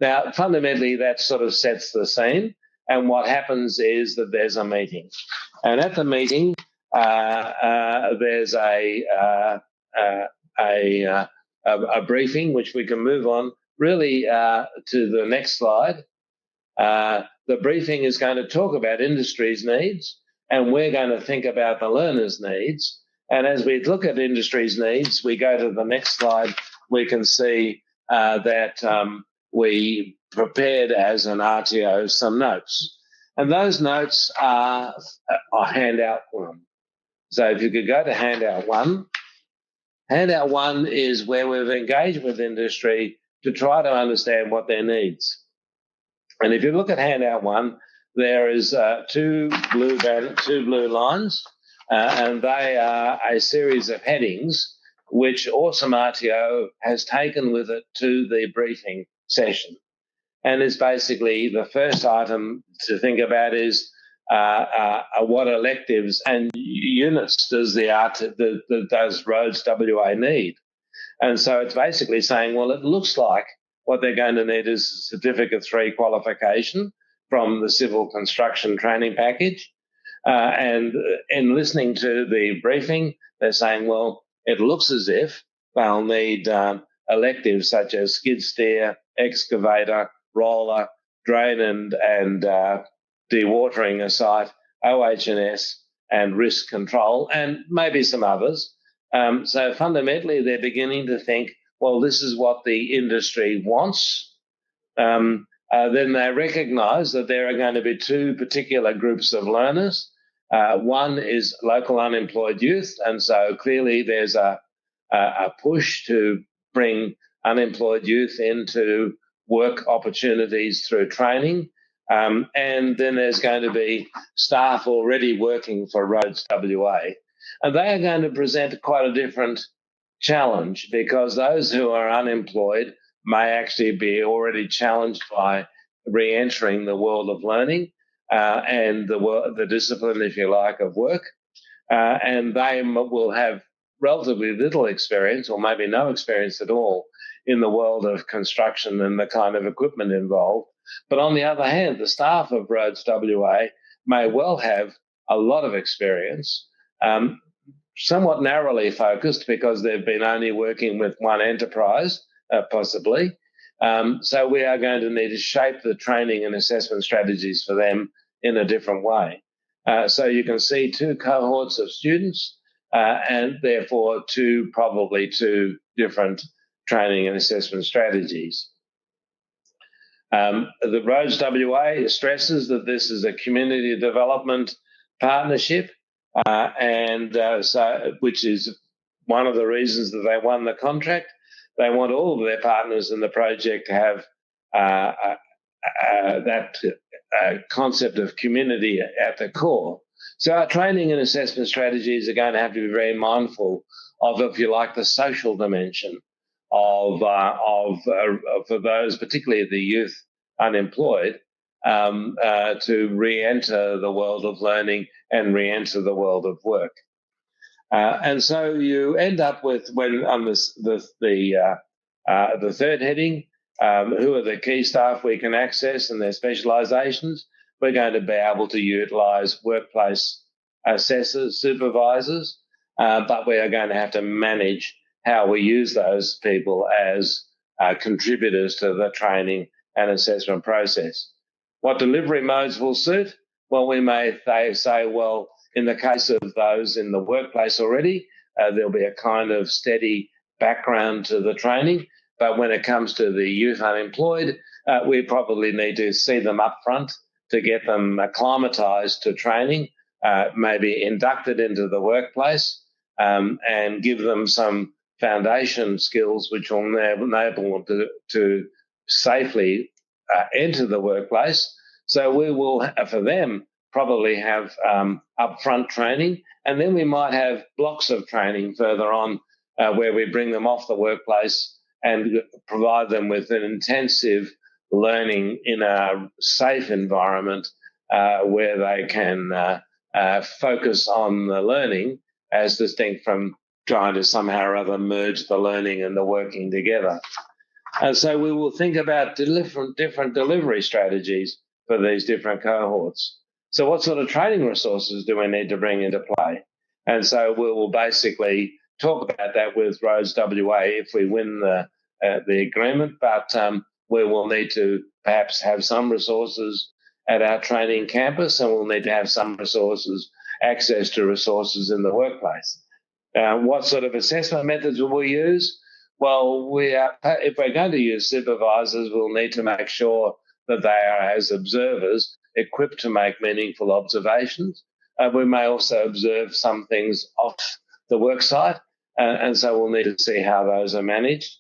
Now, fundamentally, that sort of sets the scene. And what happens is that there's a meeting. And at the meeting, there's a briefing, which we can move on really to the next slide. The briefing is going to talk about industry's needs, and we're going to think about the learner's needs. And as we look at industry's needs, we go to the next slide, we can see that we prepared as an RTO some notes. And those notes are handout 1. So if you could go to handout 1. Handout 1 is where we've engaged with industry to try to understand what their needs. And if you look at handout 1, there is two blue lines, and they are a series of headings which Awesome RTO has taken with it to the briefing session. And it's basically the first item to think about is what electives and units does does Rhodes WA need? And so it's basically saying, well, it looks like what they're going to need is a Certificate 3 qualification from the civil construction training package. And in listening to the briefing, they're saying, well, it looks as if they'll need electives such as skid steer, excavator, roller, drain and dewatering a site, OH&S, and risk control, and maybe some others. So fundamentally, they're beginning to think, well, this is what the industry wants. Then they recognise that there are going to be 2 particular groups of learners. One is local unemployed youth, and so clearly there's a push to bring unemployed youth into work opportunities through training. And then there's going to be staff already working for Rhodes WA. And they are going to present quite a different challenge, because those who are unemployed may actually be already challenged by re-entering the world of learning and the discipline, if you like, of work. And they will have relatively little experience, or maybe no experience at all, in the world of construction and the kind of equipment involved. But on the other hand, the staff of Rhodes WA may well have a lot of experience, somewhat narrowly focused because they've been only working with one enterprise, possibly. So we are going to need to shape the training and assessment strategies for them in a different way. So you can see 2 cohorts of students and therefore probably two different training and assessment strategies. The Roads WA stresses that this is a community development partnership, which is one of the reasons that they won the contract. They want all of their partners in the project to have that concept of community at the core. So our training and assessment strategies are going to have to be very mindful of, if you like, the social dimension of for those, particularly the youth unemployed, to re-enter the world of learning and re-enter the world of work. And so you end up with, when on the third heading, who are the key staff we can access and their specialisations. We're going to be able to utilise workplace assessors, supervisors, but we are going to have to manage how we use those people as contributors to the training and assessment process. What delivery modes will suit? Well, we may say, well, in the case of those in the workplace already, there'll be a kind of steady background to the training. But when it comes to the youth unemployed, we probably need to see them up front to get them acclimatised to training, maybe inducted into the workplace, and give them some foundation skills which will enable them to safely enter the workplace. So we will, for them, probably have upfront training, and then we might have blocks of training further on where we bring them off the workplace and provide them with an intensive learning in a safe environment where they can focus on the learning as distinct from trying to somehow or other merge the learning and the working together. And so we will think about different delivery strategies for these different cohorts. So what sort of training resources do we need to bring into play? And so we will basically talk about that with Roads WA if we win the agreement, but we will need to perhaps have some resources at our training campus, and we'll need to have some resources, access to resources in the workplace. What sort of assessment methods will we use? Well, if we're going to use supervisors, we'll need to make sure that they are, as observers, equipped to make meaningful observations. We may also observe some things off the work site, and so we'll need to see how those are managed.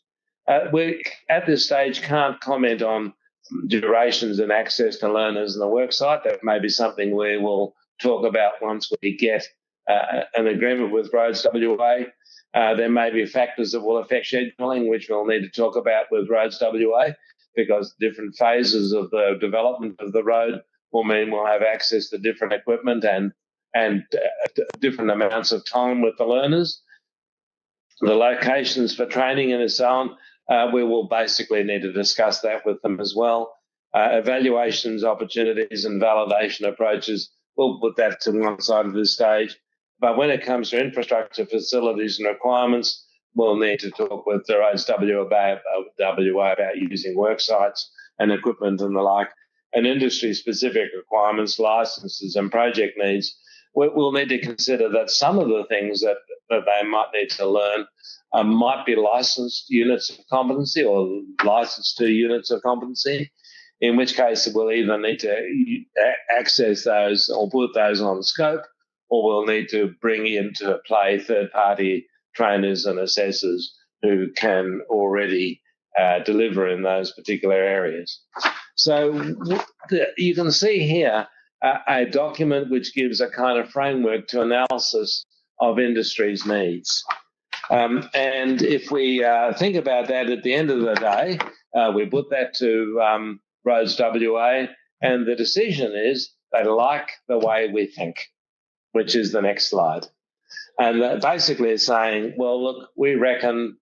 We, at this stage, can't comment on durations and access to learners in the work site. That may be something we will talk about once we get an agreement with Roads WA. There may be factors that will affect scheduling, which we'll need to talk about with Roads WA, because different phases of the development of the road will mean we'll have access to different equipment and different amounts of time with the learners. The locations for training and so on, we will basically need to discuss that with them as well. Evaluations, opportunities and validation approaches, we'll put that to one side of this stage. But when it comes to infrastructure, facilities and requirements, we'll need to talk with the Roads WA about using work sites and equipment and the like. And industry-specific requirements, licenses and project needs, we'll need to consider that some of the things that they might need to learn might be licensed units of competency or licensed to units of competency, in which case we'll either need to access those or put those on scope, or we'll need to bring into play third-party trainers and assessors who can already deliver in those particular areas. So you can see here a document which gives a kind of framework to analysis of industry's needs. And if we think about that at the end of the day, we put that to Roads WA, and the decision is they like the way we think, which is the next slide. And basically it's saying, well, look, we reckon,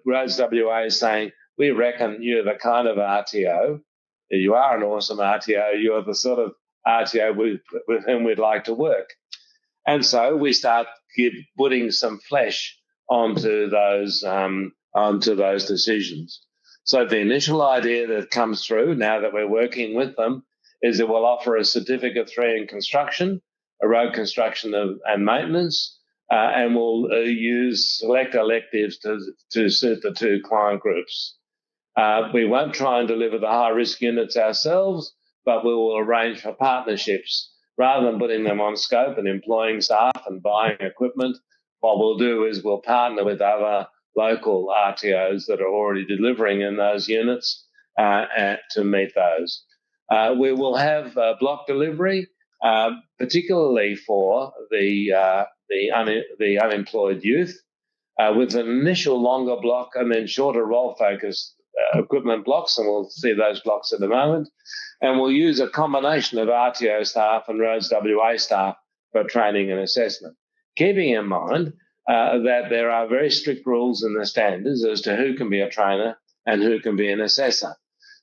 Roads WA is saying, we reckon you're the kind of RTO, you are an awesome RTO, you're the sort of RTO with whom we'd like to work. And so we start putting some flesh onto those decisions. So the initial idea that comes through now that we're working with them is that we'll offer a Certificate 3 in construction, a road construction and maintenance, and we'll use select electives to suit the two client groups. We won't try and deliver the high-risk units ourselves, but we will arrange for partnerships. Rather than putting them on scope and employing staff and buying equipment, what we'll do is we'll partner with other local RTOs that are already delivering in those units to meet those. We will have block delivery, particularly for the unemployed youth, with an initial longer block and then shorter role-focused equipment blocks, and we'll see those blocks in a moment. And we'll use a combination of RTO staff and Roads WA staff for training and assessment, keeping in mind that there are very strict rules in the standards as to who can be a trainer and who can be an assessor.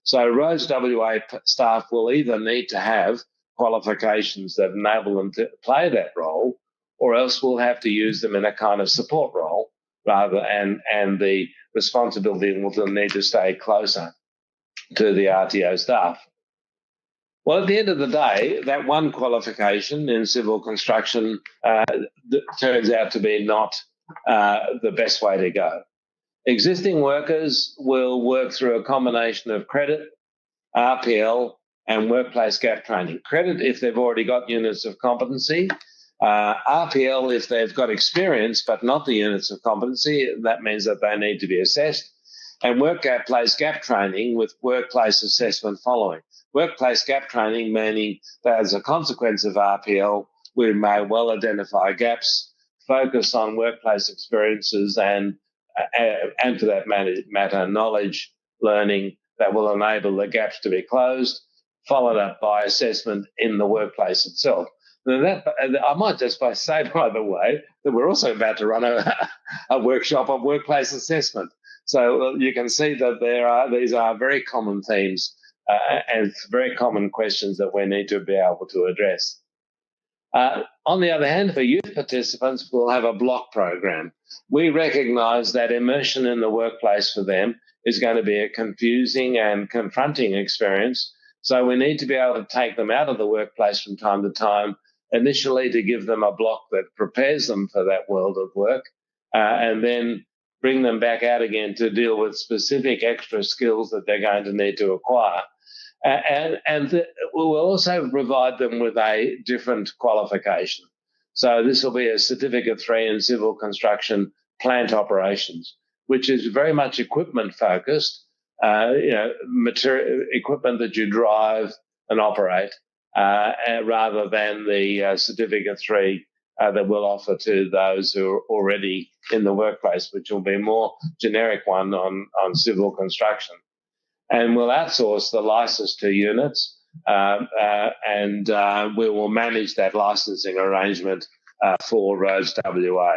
So Roads WA staff will either need to have qualifications that enable them to play that role, or else we'll have to use them in a kind of support role and the responsibility will need to stay closer to the RTO staff. Well, at the end of the day, that one qualification in civil construction turns out to be not the best way to go. Existing workers will work through a combination of credit, RPL, and workplace gap training. Credit if they've already got units of competency, RPL if they've got experience but not the units of competency. That means that they need to be assessed. And workplace gap training with workplace assessment following. Workplace gap training meaning that as a consequence of RPL, we may well identify gaps, focus on workplace experiences and for that matter, knowledge, learning that will enable the gaps to be closed, followed up by assessment in the workplace itself. Now I might just say, by the way, that we're also about to run a workshop on workplace assessment. So you can see that these are very common themes and very common questions that we need to be able to address. On the other hand, for youth participants, we'll have a block program. We recognise that immersion in the workplace for them is going to be a confusing and confronting experience. So we need to be able to take them out of the workplace from time to time, initially to give them a block that prepares them for that world of work, and then bring them back out again to deal with specific extra skills that they're going to need to acquire. And we will also provide them with a different qualification. So this will be a Certificate 3 in Civil Construction Plant Operations, which is very much equipment focused, material equipment that you drive and operate, rather than the Certificate 3 that we'll offer to those who are already in the workplace, which will be a more generic one on civil construction. And we'll outsource the license to units, and we will manage that licensing arrangement for Roads WA.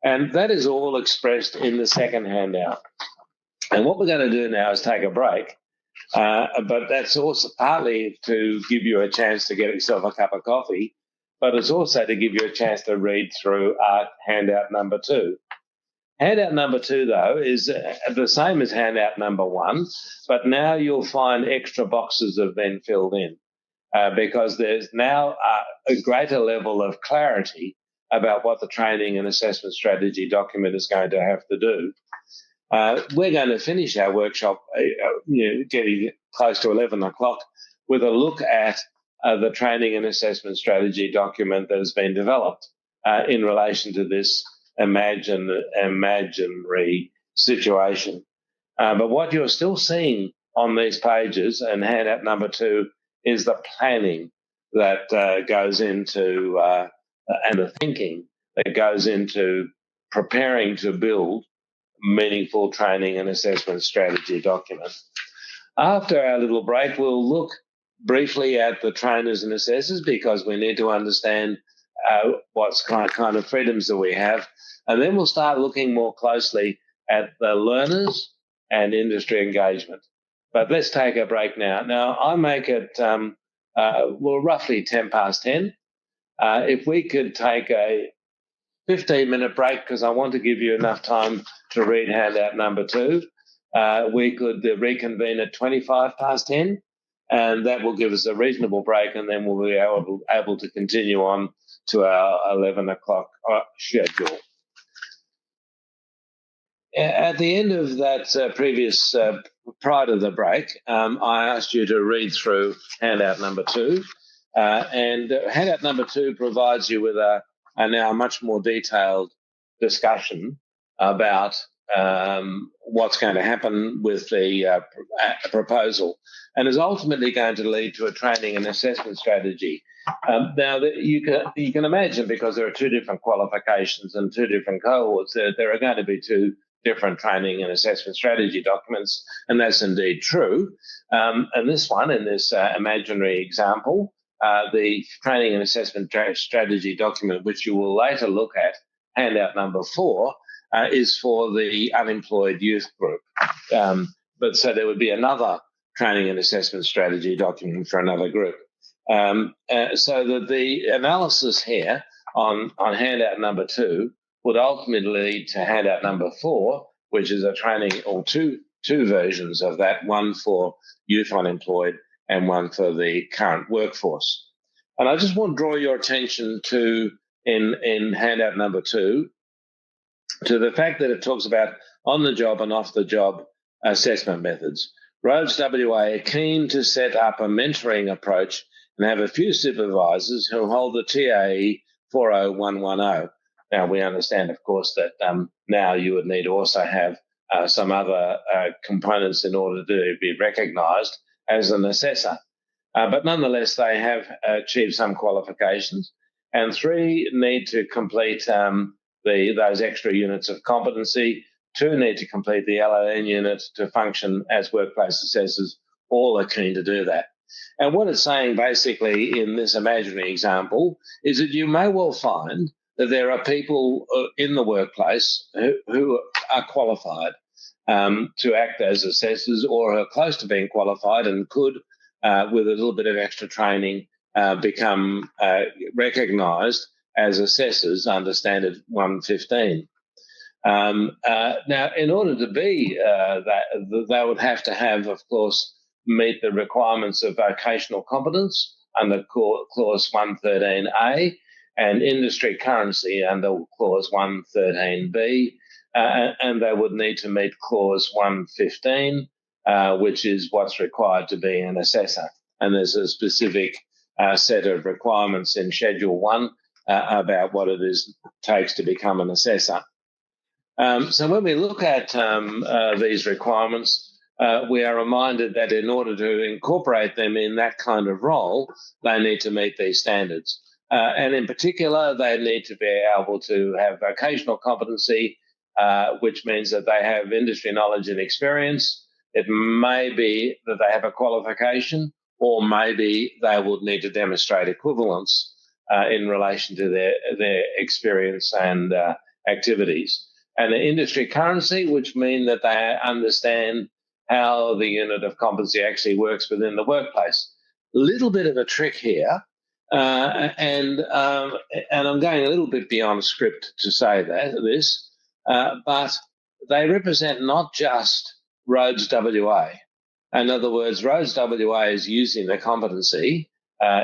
And that is all expressed in the second handout. And what we're going to do now is take a break, but that's also partly to give you a chance to get yourself a cup of coffee, but it's also to give you a chance to read through handout number 2. Handout number 2, though, is the same as handout number 1, but now you'll find extra boxes have been filled in because there's now a greater level of clarity about what the training and assessment strategy document is going to have to do. We're going to finish our workshop, getting close to 11 o'clock, with a look at the training and assessment strategy document that has been developed in relation to this imaginary situation. But what you're still seeing on these pages and handout number 2 is the planning that goes into and the thinking that goes into preparing to build meaningful training and assessment strategy document. After our little break, we'll look briefly at the trainers and assessors because we need to understand what kind of freedoms that we have. And then we'll start looking more closely at the learners and industry engagement. But let's take a break now. Now, I make it, roughly 10 past 10. If we could take a 15-minute break, because I want to give you enough time to read handout number 2. We could reconvene at 25 past 10, and that will give us a reasonable break, and then we'll be able to continue on to our 11 o'clock schedule. At the end of that previous, prior to the break, I asked you to read through handout number 2. And handout number 2 provides you with a now much more detailed discussion about what's going to happen with the proposal, and is ultimately going to lead to a training and assessment strategy. Now, you can imagine, because there are 2 different qualifications and 2 different cohorts, there are going to be 2 different training and assessment strategy documents, and that's indeed true. And this one, in this imaginary example, the training and assessment strategy document, which you will later look at, handout number 4, is for the unemployed youth group. But so there would be another training and assessment strategy document for another group. So that the analysis here on handout number 2 would ultimately lead to handout number 4, which is a training, or two versions of that, one for youth unemployed and one for the current workforce. And I just want to draw your attention to, in handout number 2, to the fact that it talks about on-the-job and off-the-job assessment methods. Rhodes WA are keen to set up a mentoring approach and have a few supervisors who hold the TAE 40110. Now, we understand, of course, that now you would need to also have some other components in order to be recognised as an assessor. But nonetheless, they have achieved some qualifications, and 3 need to complete those extra units of competency. 2 need to complete the LLN unit to function as workplace assessors. All are keen to do that. And what it's saying basically in this imaginary example is that you may well find that there are people in the workplace who are qualified to act as assessors, or are close to being qualified and could, with a little bit of extra training, become recognised as assessors under Standard 115. Now, in order to be that, they would have to have, of course, meet the requirements of vocational competence under Clause 113A, and industry currency under Clause 113B, and they would need to meet Clause 115, which is what's required to be an assessor. And there's a specific set of requirements in Schedule 1 about what it takes to become an assessor. So when we look at these requirements, we are reminded that in order to incorporate them in that kind of role, they need to meet these standards. And in particular, they need to be able to have vocational competency, which means that they have industry knowledge and experience. It may be that they have a qualification, or maybe they would need to demonstrate equivalence in relation to their experience and activities. And the industry currency, which mean that they understand how the unit of competency actually works within the workplace. A little bit of a trick here, and I'm going a little bit beyond script to say this, but they represent not just Rhodes WA. In other words, Rhodes WA is using the competency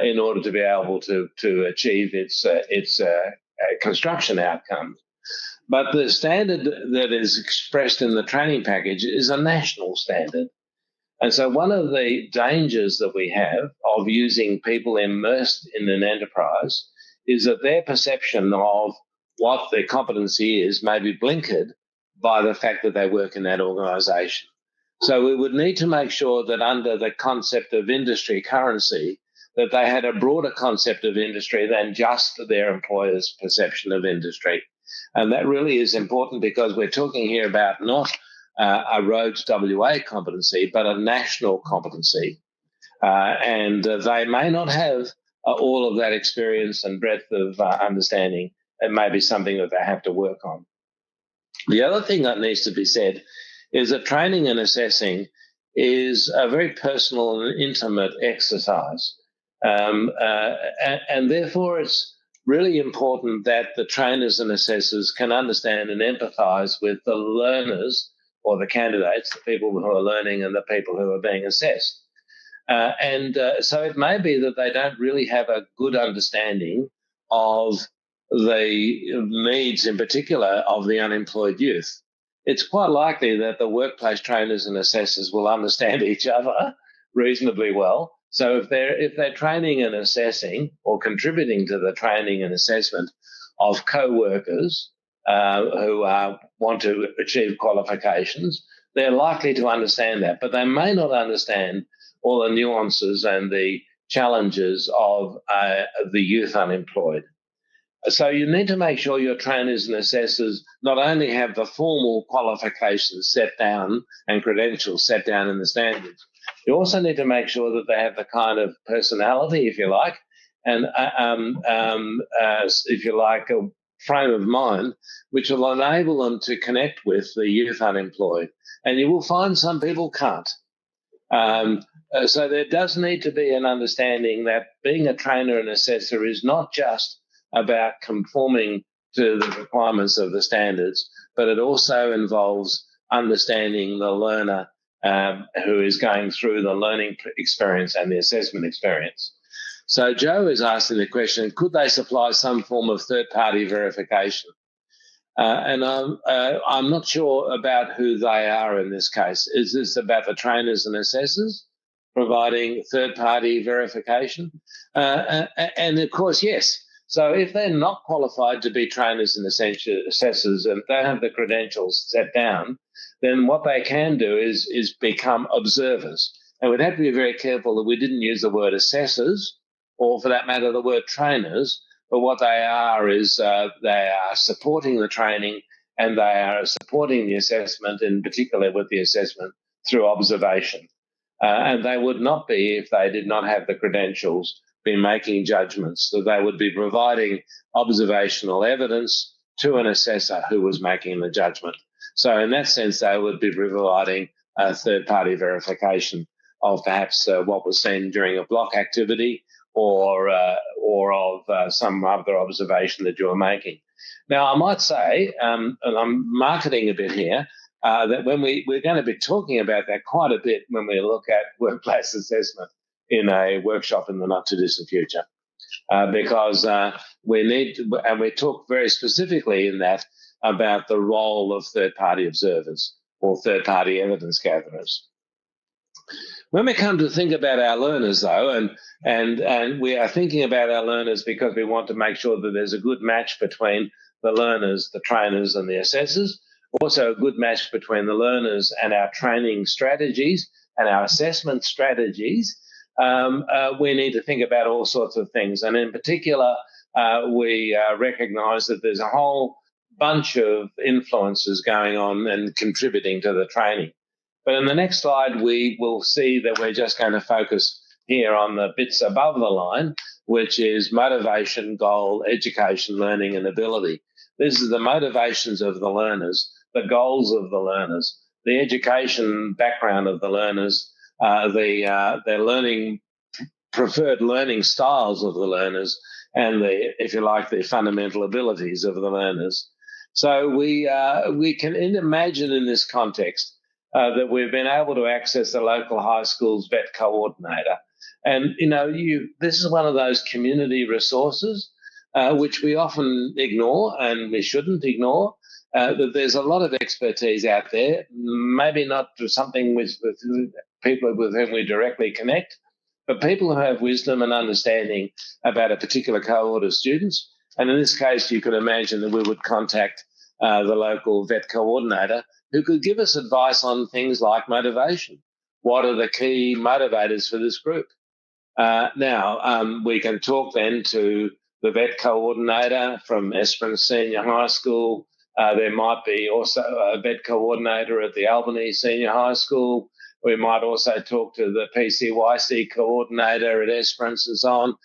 in order to be able to achieve its construction outcomes. But the standard that is expressed in the training package is a national standard. And so one of the dangers that we have of using people immersed in an enterprise is that their perception of what their competency is may be blinkered by the fact that they work in that organisation. So we would need to make sure that under the concept of industry currency, that they had a broader concept of industry than just their employer's perception of industry. And that really is important, because we're talking here about not a Rhodes WA competency, but a national competency. And they may not have all of that experience and breadth of understanding. It may be something that they have to work on. The other thing that needs to be said is that training and assessing is a very personal and intimate exercise. And therefore, it's really important that the trainers and assessors can understand and empathise with the learners, or the candidates, the people who are learning and the people who are being assessed. So it may be that they don't really have a good understanding of the needs, in particular, of the unemployed youth. it's quite likely that the workplace trainers and assessors will understand each other reasonably well. So if they're training and assessing or contributing to the training and assessment of co-workers who want to achieve qualifications, they're likely to understand that, but they may not understand all the nuances and the challenges of the youth unemployed. So you need to make sure your trainers and assessors not only have the formal qualifications set down and credentials set down in the standards, you also need to make sure that they have the kind of personality, if you like, and if you like, a frame of mind which will enable them to connect with the youth unemployed. And you will find some people can't. So there does need to be an understanding that being a trainer and assessor is not just about conforming to the requirements of the standards, but it also involves understanding the learner who is going through the learning experience and the assessment experience. So Joe is asking the question, could they supply some form of third-party verification? And I'm not sure about who they are in this case. Is this about the trainers and assessors providing third-party verification? And of course, yes. So if they're not qualified to be trainers and assessors and don't have the credentials set down, then what they can do is become observers. And we'd have to be very careful that we didn't use the word assessors, or for that matter, the word trainers, but what they are is they are supporting the training and they are supporting the assessment, in particular with the assessment through observation. And they would not be, if they did not have the credentials, be making judgments. So they would be providing observational evidence to an assessor who was making the judgment. So in that sense, they would be providing a third-party verification of perhaps what was seen during a block activity or of some other observation that you were making. Now, I might say, and I'm marketing a bit here, that when we're going to be talking about that quite a bit when we look at workplace assessment in a workshop in the not-too-distant future, because we need to, and we talk very specifically in that about the role of third-party observers or third-party evidence gatherers. When we come to think about our learners, though, and we are thinking about our learners because we want to make sure that there's a good match between the learners, the trainers, and the assessors, also a good match between the learners and our training strategies and our assessment strategies, we need to think about all sorts of things. And in particular, we recognise that there's a whole bunch of influences going on and contributing to the training. But in the next slide, we will see that we're just going to focus here on the bits above the line, which is motivation, goal, education, learning, and ability. This is the motivations of the learners, the goals of the learners, the education background of the learners, their learning, preferred learning styles of the learners, and if you like, the fundamental abilities of the learners. So we can imagine in this context that we've been able to access the local high school's vet coordinator. And, this is one of those community resources which we often ignore, and we shouldn't ignore, that there's a lot of expertise out there, maybe not something with people with whom we directly connect, but people who have wisdom and understanding about a particular cohort of students. And in this case, you could imagine that we would contact the local vet coordinator who could give us advice on things like motivation. What are the key motivators for this group? Now, we can talk then to the vet coordinator from Esperance Senior High School. There might be also a vet coordinator at the Albany Senior High School. We might also talk to the PCYC coordinator at Esperance and so on.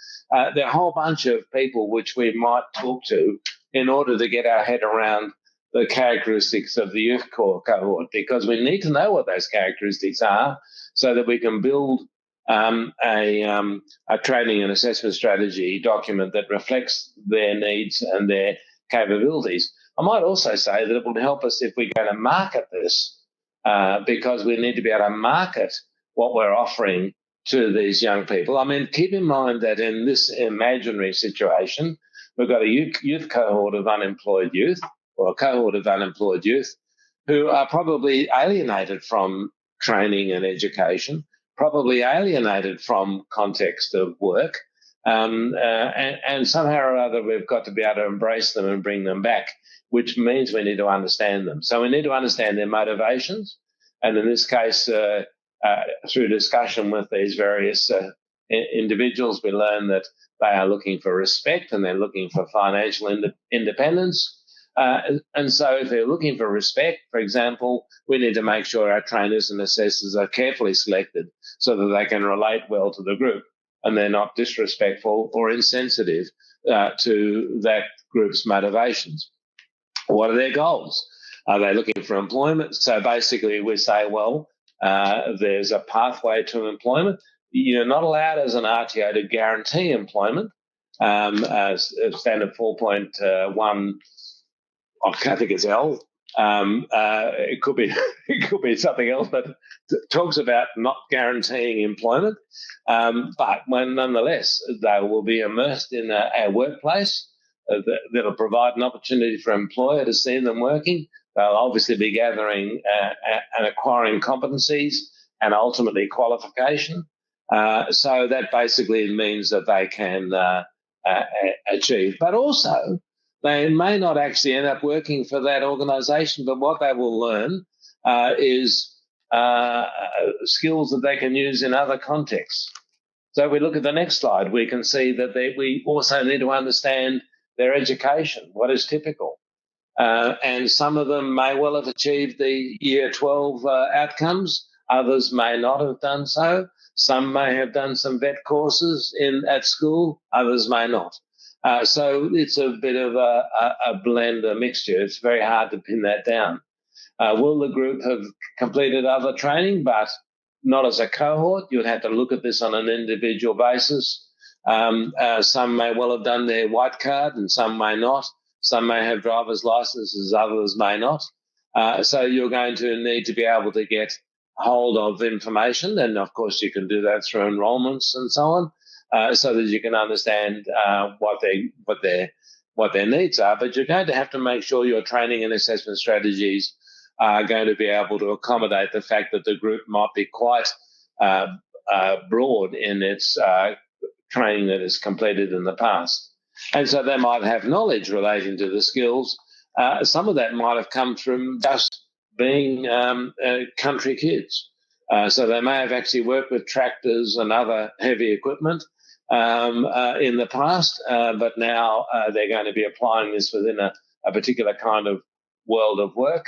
There are a whole bunch of people which we might talk to in order to get our head around the characteristics of the youth core cohort, because we need to know what those characteristics are so that we can build a training and assessment strategy document that reflects their needs and their capabilities. I might also say that it will help us if we're going to market this, because we need to be able to market what we're offering to these young people. I mean, keep in mind that in this imaginary situation, we've got a youth cohort of unemployed youth, or a cohort of unemployed youth, who are probably alienated from training and education, probably alienated from context of work, and somehow or other we've got to be able to embrace them and bring them back, which means we need to understand them. So we need to understand their motivations, and in this case, through discussion with these various individuals, we learn that they are looking for respect and they're looking for financial independence. And so if they're looking for respect, for example, we need to make sure our trainers and assessors are carefully selected so that they can relate well to the group and they're not disrespectful or insensitive to that group's motivations. What are their goals? Are they looking for employment? So basically we say, well, there's a pathway to employment. You're not allowed as an RTO to guarantee employment. Standard 4.1, I think it's L. It could be something else, but it talks about not guaranteeing employment. But nonetheless, they will be immersed in a workplace that'll provide an opportunity for an employer to see them working. They'll obviously be gathering and acquiring competencies and ultimately qualification. So that basically means that they can achieve. But also, they may not actually end up working for that organisation, but what they will learn is skills that they can use in other contexts. So if we look at the next slide, we can see that we also need to understand their education, what is typical. And some of them may well have achieved the Year 12 outcomes. Others may not have done so. Some may have done some vet courses at school. Others may not. So it's a bit of a blend, a mixture. It's very hard to pin that down. Will the group have completed other training, but not as a cohort? You would have to look at this on an individual basis. Some may well have done their white card and some may not. Some may have driver's licenses, others may not. So you're going to need to be able to get hold of information, and of course you can do that through enrolments and so on, so that you can understand what their needs are. But you're going to have to make sure your training and assessment strategies are going to be able to accommodate the fact that the group might be quite broad in its training that is completed in the past. And so they might have knowledge relating to the skills. Some of that might have come from just being country kids. So they may have actually worked with tractors and other heavy equipment in the past, but now they're going to be applying this within a particular kind of world of work.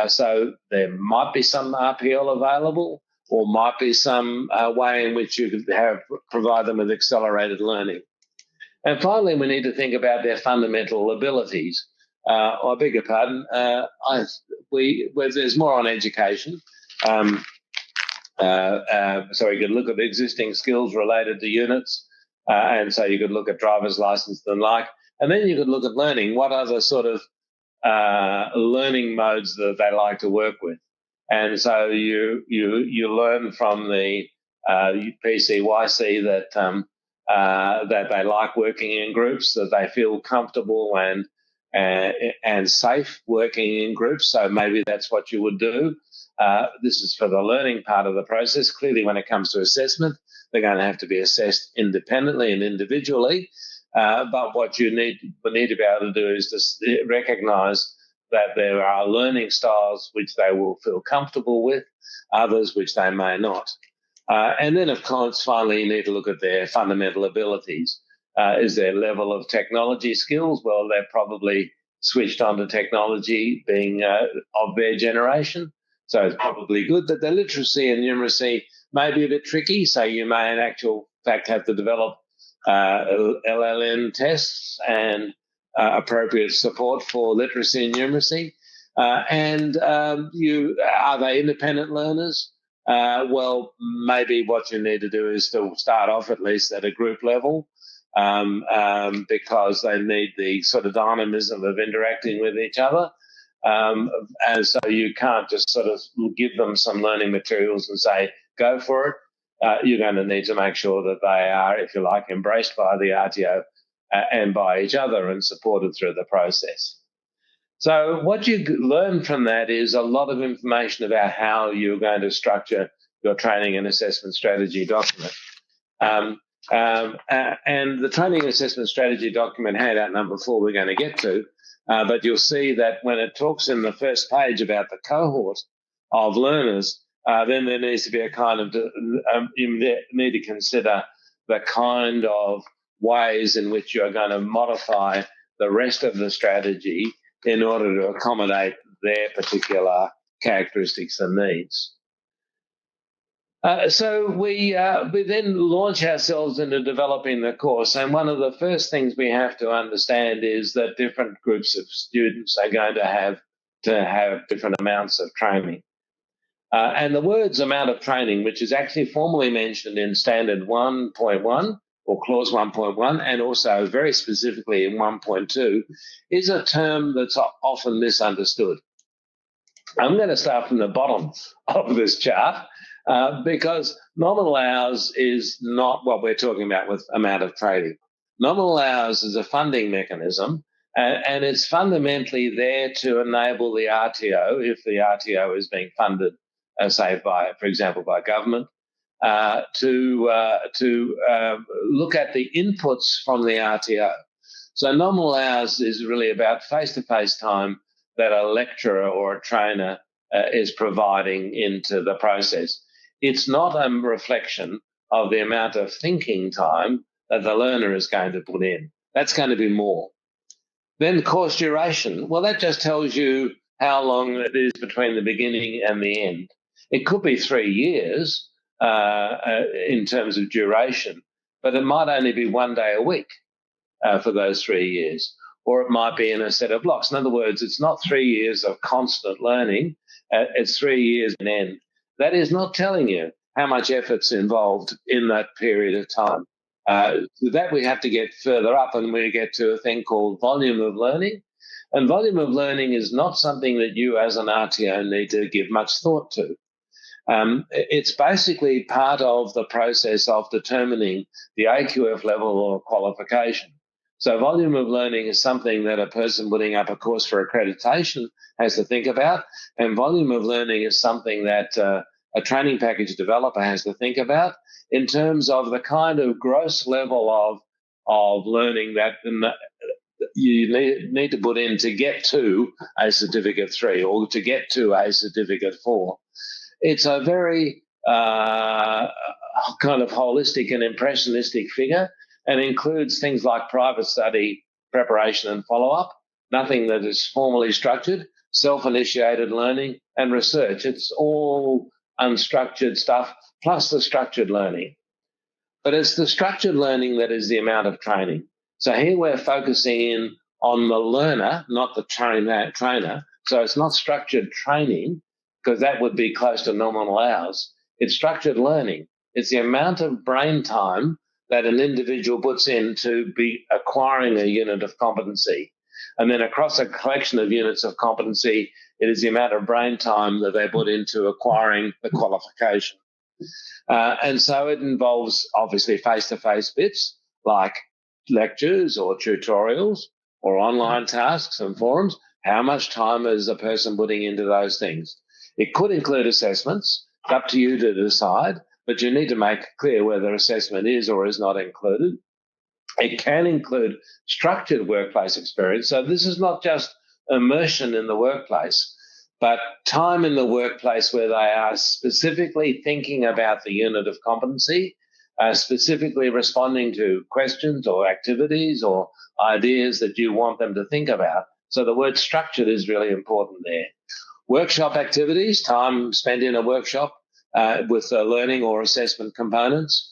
So there might be some RPL available, or might be some way in which you could provide them with accelerated learning. And finally, we need to think about their fundamental abilities. I beg your pardon. There's more on education. So we could look at existing skills related to units, and so you could look at driver's license and the like. And then you could look at learning. What are the sort of learning modes that they like to work with? And so you learn from the PCYC that they like working in groups, that they feel comfortable and safe working in groups. So maybe that's what you would do. This is for the learning part of the process. Clearly, when it comes to assessment, they're going to have to be assessed independently and individually. But what you need to be able to do is to recognise that there are learning styles which they will feel comfortable with, others which they may not. And then, of course, finally, you need to look at their fundamental abilities. Is their level of technology skills? Well, they're probably switched on to technology, being of their generation. So it's probably good. But their literacy and numeracy may be a bit tricky. So you may, in actual fact, have to develop LLM tests and appropriate support for literacy and numeracy. Are they independent learners? Well, maybe what you need to do is to start off at least at a group level, because they need the sort of dynamism of interacting with each other. And so you can't just sort of give them some learning materials and say, go for it. You're going to need to make sure that they are, if you like, embraced by the RTO and by each other and supported through the process. So what you learn from that is a lot of information about how you're going to structure your training and assessment strategy document. And the training and assessment strategy document handout number 4 we're going to get to, but you'll see that when it talks in the first page about the cohort of learners, then there needs to be a kind of, you need to consider the kind of ways in which you're going to modify the rest of the strategy in order to accommodate their particular characteristics and needs. So we then launch ourselves into developing the course, and one of the first things we have to understand is that different groups of students are going to have different amounts of training. And the words amount of training, which is actually formally mentioned in Standard 1.1 or Clause 1.1, and also very specifically in 1.2, is a term that's often misunderstood. I'm going to start from the bottom of this chart because nominal hours is not what we're talking about with amount of trading. Nominal hours is a funding mechanism, and it's fundamentally there to enable the RTO, if the RTO is being funded, say, for example, by government, to look at the inputs from the RTO. So nominal hours is really about face-to-face time that a lecturer or a trainer is providing into the process. It's not a reflection of the amount of thinking time that the learner is going to put in. That's going to be more. Then course duration, well, that just tells you how long it is between the beginning and the end. It could be 3 years in terms of duration, but it might only be 1 day a week for those 3 years, or it might be in a set of blocks. In other words, it's not 3 years of constant learning, it's 3 years in end. That is not telling you how much effort's involved in that period of time. That we have to get further up, and we get to a thing called volume of learning. And volume of learning is not something that you as an RTO need to give much thought to. It's basically part of the process of determining the AQF level or qualification. So volume of learning is something that a person putting up a course for accreditation has to think about, and volume of learning is something that a training package developer has to think about in terms of the kind of gross level of learning that you need to put in to get to a Certificate 3 or to get to a Certificate 4. It's a very kind of holistic and impressionistic figure, and includes things like private study, preparation and follow-up, nothing that is formally structured, self-initiated learning and research. It's all unstructured stuff, plus the structured learning. But it's the structured learning that is the amount of training. So here we're focusing in on the learner, not the trainer. So it's not structured training, because that would be close to nominal hours. It's structured learning. It's the amount of brain time that an individual puts in to be acquiring a unit of competency. And then across a collection of units of competency, it is the amount of brain time that they put into acquiring the qualification. And so it involves obviously face-to-face bits like lectures or tutorials or online tasks and forums. How much time is a person putting into those things? It could include assessments. It's up to you to decide, but you need to make clear whether assessment is or is not included. It can include structured workplace experience. So this is not just immersion in the workplace, but time in the workplace where they are specifically thinking about the unit of competency, specifically responding to questions or activities or ideas that you want them to think about. So the word structured is really important there. Workshop activities, time spent in a workshop with learning or assessment components.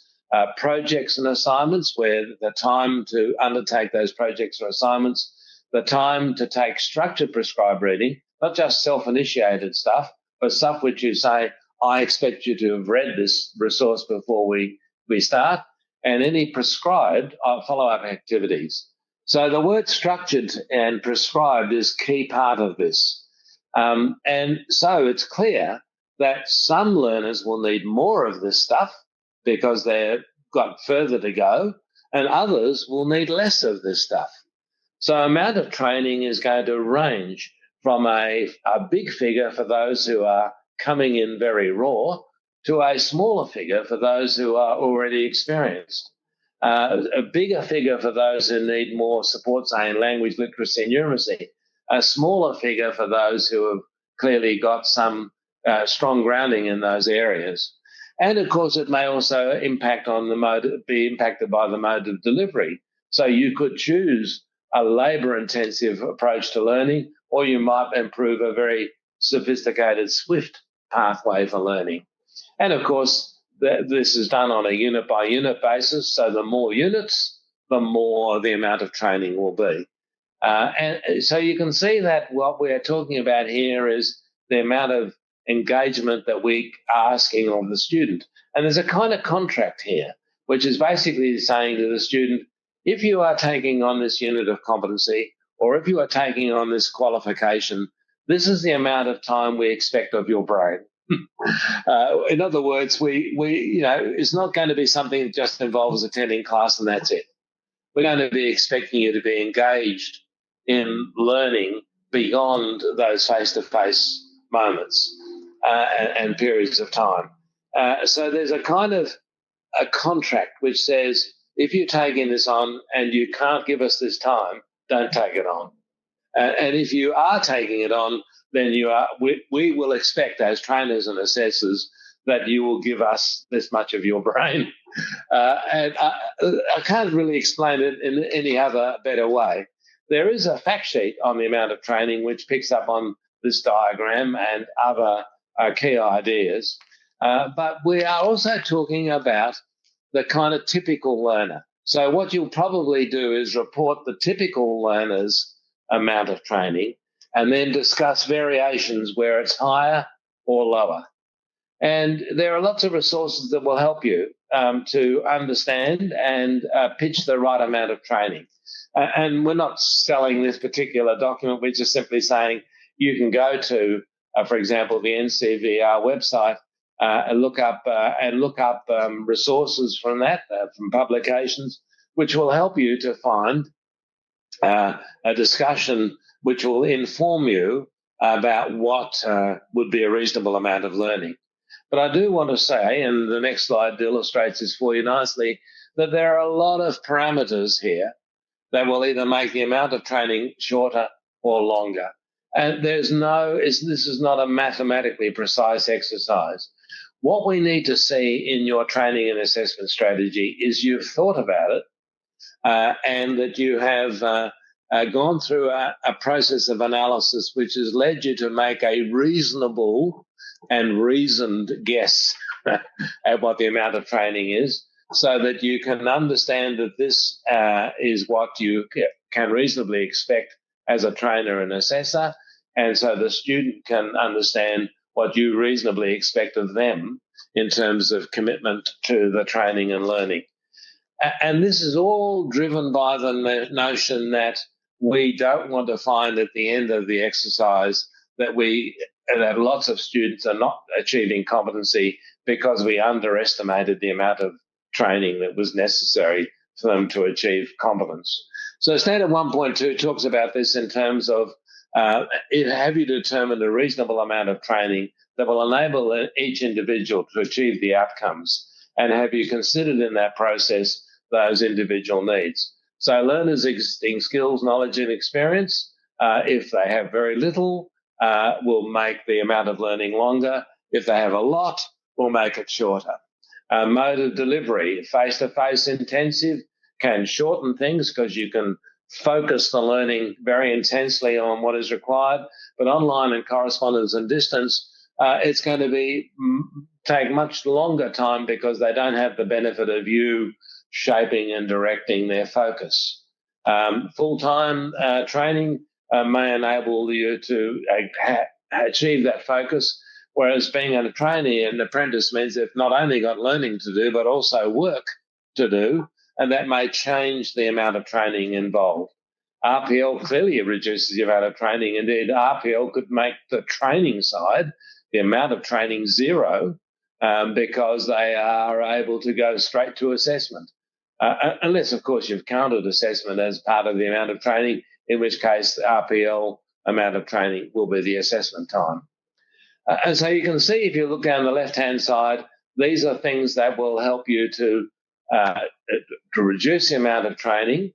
Projects and assignments, where the time to undertake those projects or assignments, the time to take structured prescribed reading, not just self-initiated stuff, but stuff which you say, I expect you to have read this resource before we start, and any prescribed follow-up activities. So the word structured and prescribed is key part of this. And so it's clear that some learners will need more of this stuff because they've got further to go, and others will need less of this stuff. So amount of training is going to range from a big figure for those who are coming in very raw to a smaller figure for those who are already experienced. A bigger figure for those who need more support, say, in language literacy and numeracy. A smaller figure for those who have clearly got some strong grounding in those areas. And of course, it may also be impacted by the mode of delivery. So you could choose a labour-intensive approach to learning, or you might improve a very sophisticated, swift pathway for learning. And of course, this is done on a unit-by-unit basis. So the more units, the more the amount of training will be. And so you can see that what we're talking about here is the amount of engagement that we are asking of the student. And there's a kind of contract here, which is basically saying to the student, if you are taking on this unit of competency, or if you are taking on this qualification, this is the amount of time we expect of your brain. In other words, it's not going to be something that just involves attending class and that's it. We're going to be expecting you to be engaged in learning beyond those face-to-face moments and periods of time. So there's a kind of a contract which says, if you're taking this on and you can't give us this time, don't take it on. And if you are taking it on, then we will expect as trainers and assessors that you will give us this much of your brain. And I can't really explain it in any other better way. There is a fact sheet on the amount of training which picks up on this diagram and other key ideas. But we are also talking about the kind of typical learner. So what you'll probably do is report the typical learner's amount of training and then discuss variations where it's higher or lower. And there are lots of resources that will help you to understand and pitch the right amount of training. And we're not selling this particular document. We're just simply saying you can go to, for example, the NCVR website and look up resources from that, from publications, which will help you to find a discussion which will inform you about what would be a reasonable amount of learning. But I do want to say, and the next slide illustrates this for you nicely, that there are a lot of parameters here that will either make the amount of training shorter or longer. And this is not a mathematically precise exercise. What we need to see in your training and assessment strategy is you've thought about it and that you have gone through a process of analysis which has led you to make a reasonable and reasoned guess at what the amount of training is, so that you can understand that this is what you can reasonably expect as a trainer and assessor, and so the student can understand what you reasonably expect of them in terms of commitment to the training and learning. And this is all driven by the notion that we don't want to find at the end of the exercise that lots of students are not achieving competency because we underestimated the amount of training that was necessary for them to achieve competence. So standard 1.2 talks about this in terms of have you determined a reasonable amount of training that will enable each individual to achieve the outcomes, and have you considered in that process those individual needs? So learners' existing skills, knowledge and experience, if they have very little, will make the amount of learning longer. If they have a lot, will make it shorter. Mode of delivery, face-to-face intensive, can shorten things because you can focus the learning very intensely on what is required. But online and correspondence and distance, it's going to take much longer time because they don't have the benefit of you shaping and directing their focus. Full-time training may enable you to achieve that focus, whereas being a trainee and apprentice means they've not only got learning to do, but also work to do, and that may change the amount of training involved. RPL clearly reduces the amount of training. Indeed, RPL could make the training side, the amount of training, zero, because they are able to go straight to assessment. Unless, of course, you've counted assessment as part of the amount of training, in which case RPL amount of training will be the assessment time. And so you can see, if you look down the left-hand side, these are things that will help you to reduce the amount of training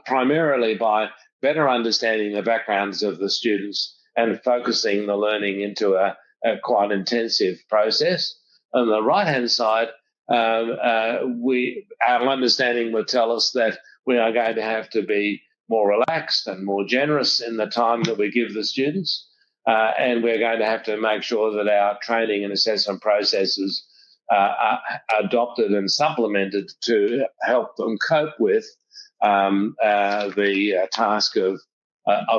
primarily by better understanding the backgrounds of the students and focusing the learning into a quite intensive process. On the right-hand side, our understanding would tell us that we are going to have to be more relaxed and more generous in the time that we give the students, and we're going to have to make sure that our training and assessment processes are adopted and supplemented to help them cope with the task of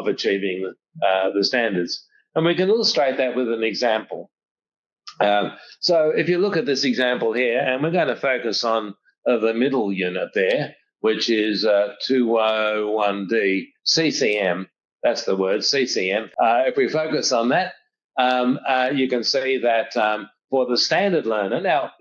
achieving the standards. And we can illustrate that with an example. So if you look at this example here, and we're going to focus on the middle unit there, which is 201D, CCM, that's the word, CCM. If we focus on that, you can see that for the standard learner, now,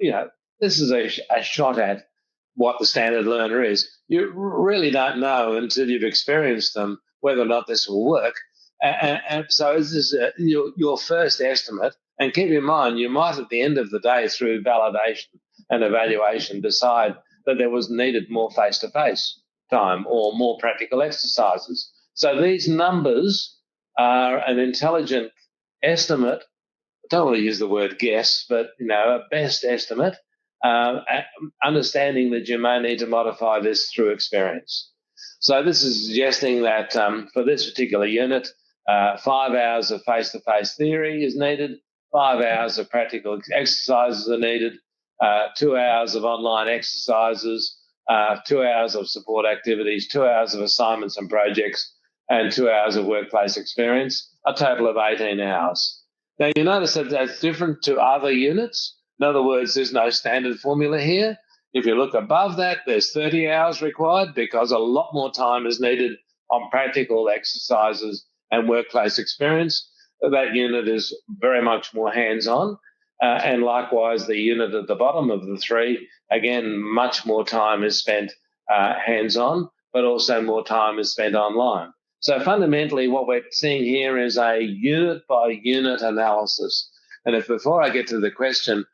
this is a shot at what the standard learner is. You really don't know until you've experienced them whether or not this will work. And so this is your first estimate. And keep in mind, you might at the end of the day, through validation and evaluation, decide that there was needed more face-to-face time or more practical exercises. So these numbers are an intelligent estimate. I don't want to use the word guess, but a best estimate, understanding that you may need to modify this through experience. So this is suggesting that for this particular unit, 5 hours of face-to-face theory is needed, 5 hours of practical exercises are needed, 2 hours of online exercises, 2 hours of support activities, 2 hours of assignments and projects, and 2 hours of workplace experience, a total of 18 hours. Now, you notice that that's different to other units. In other words, there's no standard formula here. If you look above that, there's 30 hours required because a lot more time is needed on practical exercises and workplace experience. That unit is very much more hands-on. And likewise, the unit at the bottom of the three, again, much more time is spent hands-on, but also more time is spent online. So fundamentally, what we're seeing here is a unit-by-unit analysis. And before I get to the question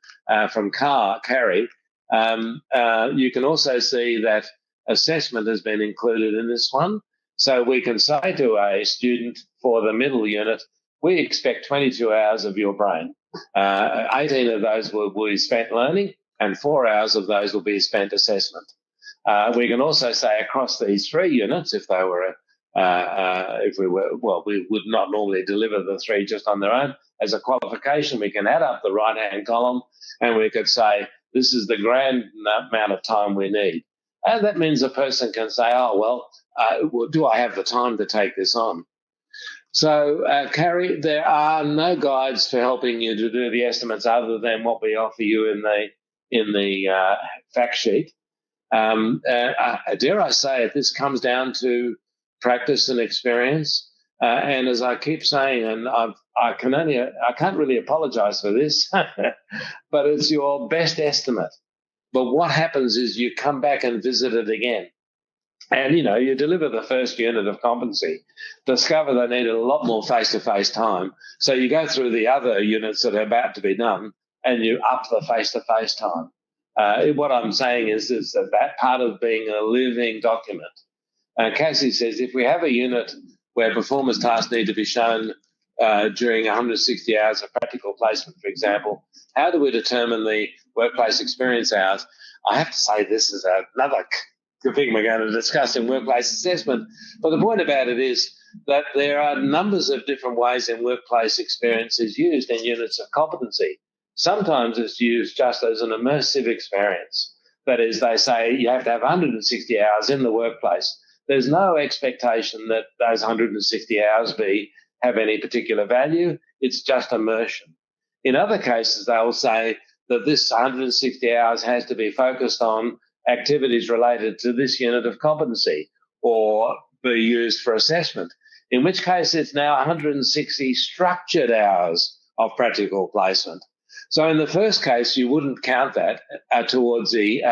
from Carrie, you can also see that assessment has been included in this one. So we can say to a student for the middle unit, we expect 22 hours of your brain. 18 of those will be spent learning, and 4 hours of those will be spent assessment. We can also say across these three units, we would not normally deliver the three just on their own. As a qualification, we can add up the right-hand column, and we could say, this is the grand amount of time we need. And that means a person can say, do I have the time to take this on? So, Carrie, there are no guides for helping you to do the estimates other than what we offer you in the fact sheet. Dare I say it, this comes down to practice and experience. And as I keep saying, and I can't really apologize for this, but it's your best estimate. But what happens is you come back and visit it again. And, you deliver the first unit of competency, discover they needed a lot more face-to-face time. So you go through the other units that are about to be done and you up the face-to-face time. What I'm saying is that part of being a living document. Cassie says, if we have a unit where performance tasks need to be shown during 160 hours of practical placement, for example, how do we determine the workplace experience hours? I have to say this is another thing we're going to discuss in workplace assessment. But the point about it is that there are numbers of different ways in workplace experience is used in units of competency. Sometimes it's used just as an immersive experience. That is, they say you have to have 160 hours in the workplace. There's no expectation that those 160 hours have any particular value. It's just immersion. In other cases, they'll say that this 160 hours has to be focused on activities related to this unit of competency or be used for assessment, in which case it's now 160 structured hours of practical placement. So in the first case, you wouldn't count that towards the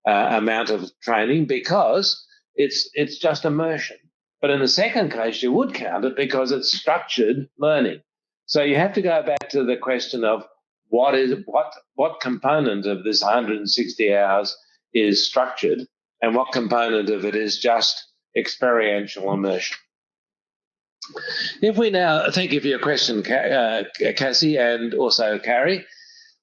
amount of training because it's just immersion. But in the second case, you would count it because it's structured learning. So you have to go back to the question of what component of this 160 hours is structured and what component of it is just experiential immersion. If we now, thank you for your question, Cassie, and also Carrie.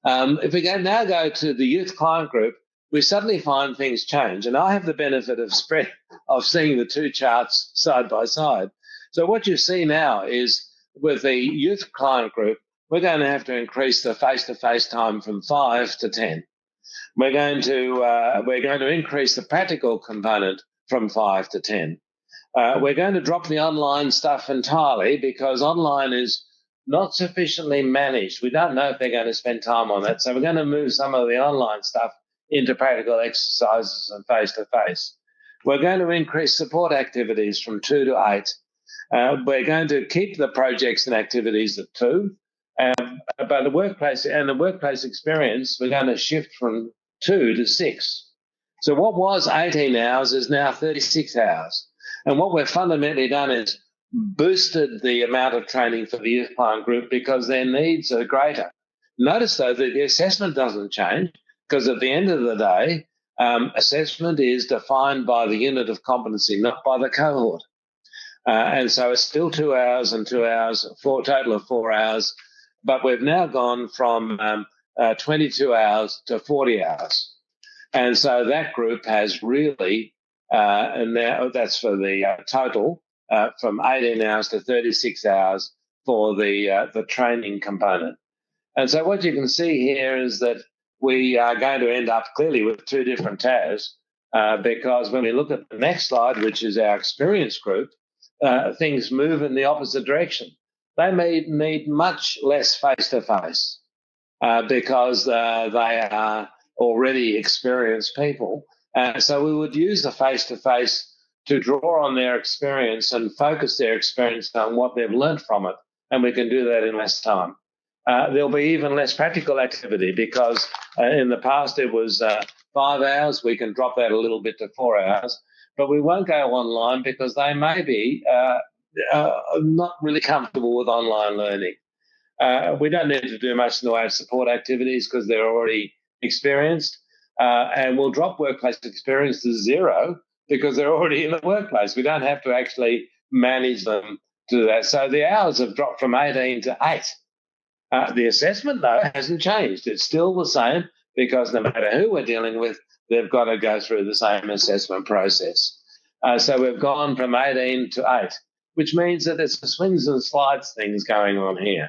If we now go to the youth client group, we suddenly find things change. And I have the benefit of seeing the two charts side by side. So what you see now is with the youth client group, we're going to have to increase the face-to-face time from 5 to 10. We're going to increase the practical component from 5 to 10. We're going to drop the online stuff entirely because online is not sufficiently managed. We don't know if they're going to spend time on that. So we're going to move some of the online stuff into practical exercises and face-to-face. We're going to increase support activities from 2 to 8. We're going to keep the projects and activities at 2. But the workplace experience, we're going to shift from 2 to 6. So what was 18 hours is now 36 hours. And what we've fundamentally done is boosted the amount of training for the youth client group because their needs are greater. Notice, though, that the assessment doesn't change because at the end of the day, assessment is defined by the unit of competency, not by the cohort. And so it's still 2 hours and 2 hours, for a total of 4 hours. But we've now gone from 22 hours to 40 hours. And so that group has really, and now that's for the total, from 18 hours to 36 hours for the training component. And so what you can see here is that we are going to end up clearly with two different TAs because when we look at the next slide, which is our experience group, things move in the opposite direction. They may need much less face-to-face because they are already experienced people. So we would use the face-to-face to draw on their experience and focus their experience on what they've learned from it, and we can do that in less time. There'll be even less practical activity because in the past it was 5 hours. We can drop that a little bit to 4 hours, but we won't go online because they may be not really comfortable with online learning. We don't need to do much in the way of support activities because they're already experienced, and we'll drop workplace experience to 0 because they're already in the workplace. We don't have to actually manage them to do that. So the hours have dropped from 18 to 8. The assessment, though, hasn't changed. It's still the same because no matter who we're dealing with, they've got to go through the same assessment process. So we've gone from 18 to 8, which means that there's swings and slides things going on here.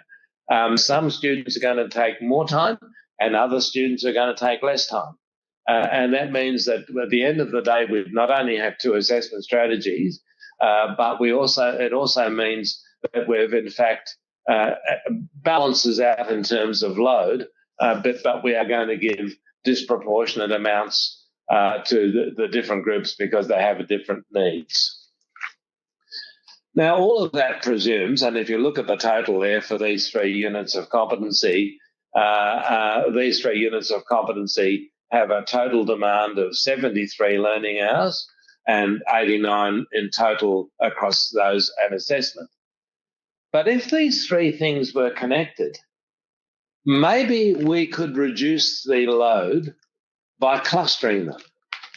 Some students are going to take more time and other students are going to take less time. And that means that at the end of the day, we not only have two assessment strategies, but it also means that we've in fact balances out in terms of load, but we are going to give disproportionate amounts to the different groups because they have different needs. Now, all of that presumes, and if you look at the total there for these 3 units of competency, these 3 units of competency have a total demand of 73 learning hours and 89 in total across those and assessment. But if these 3 things were connected, maybe we could reduce the load by clustering them.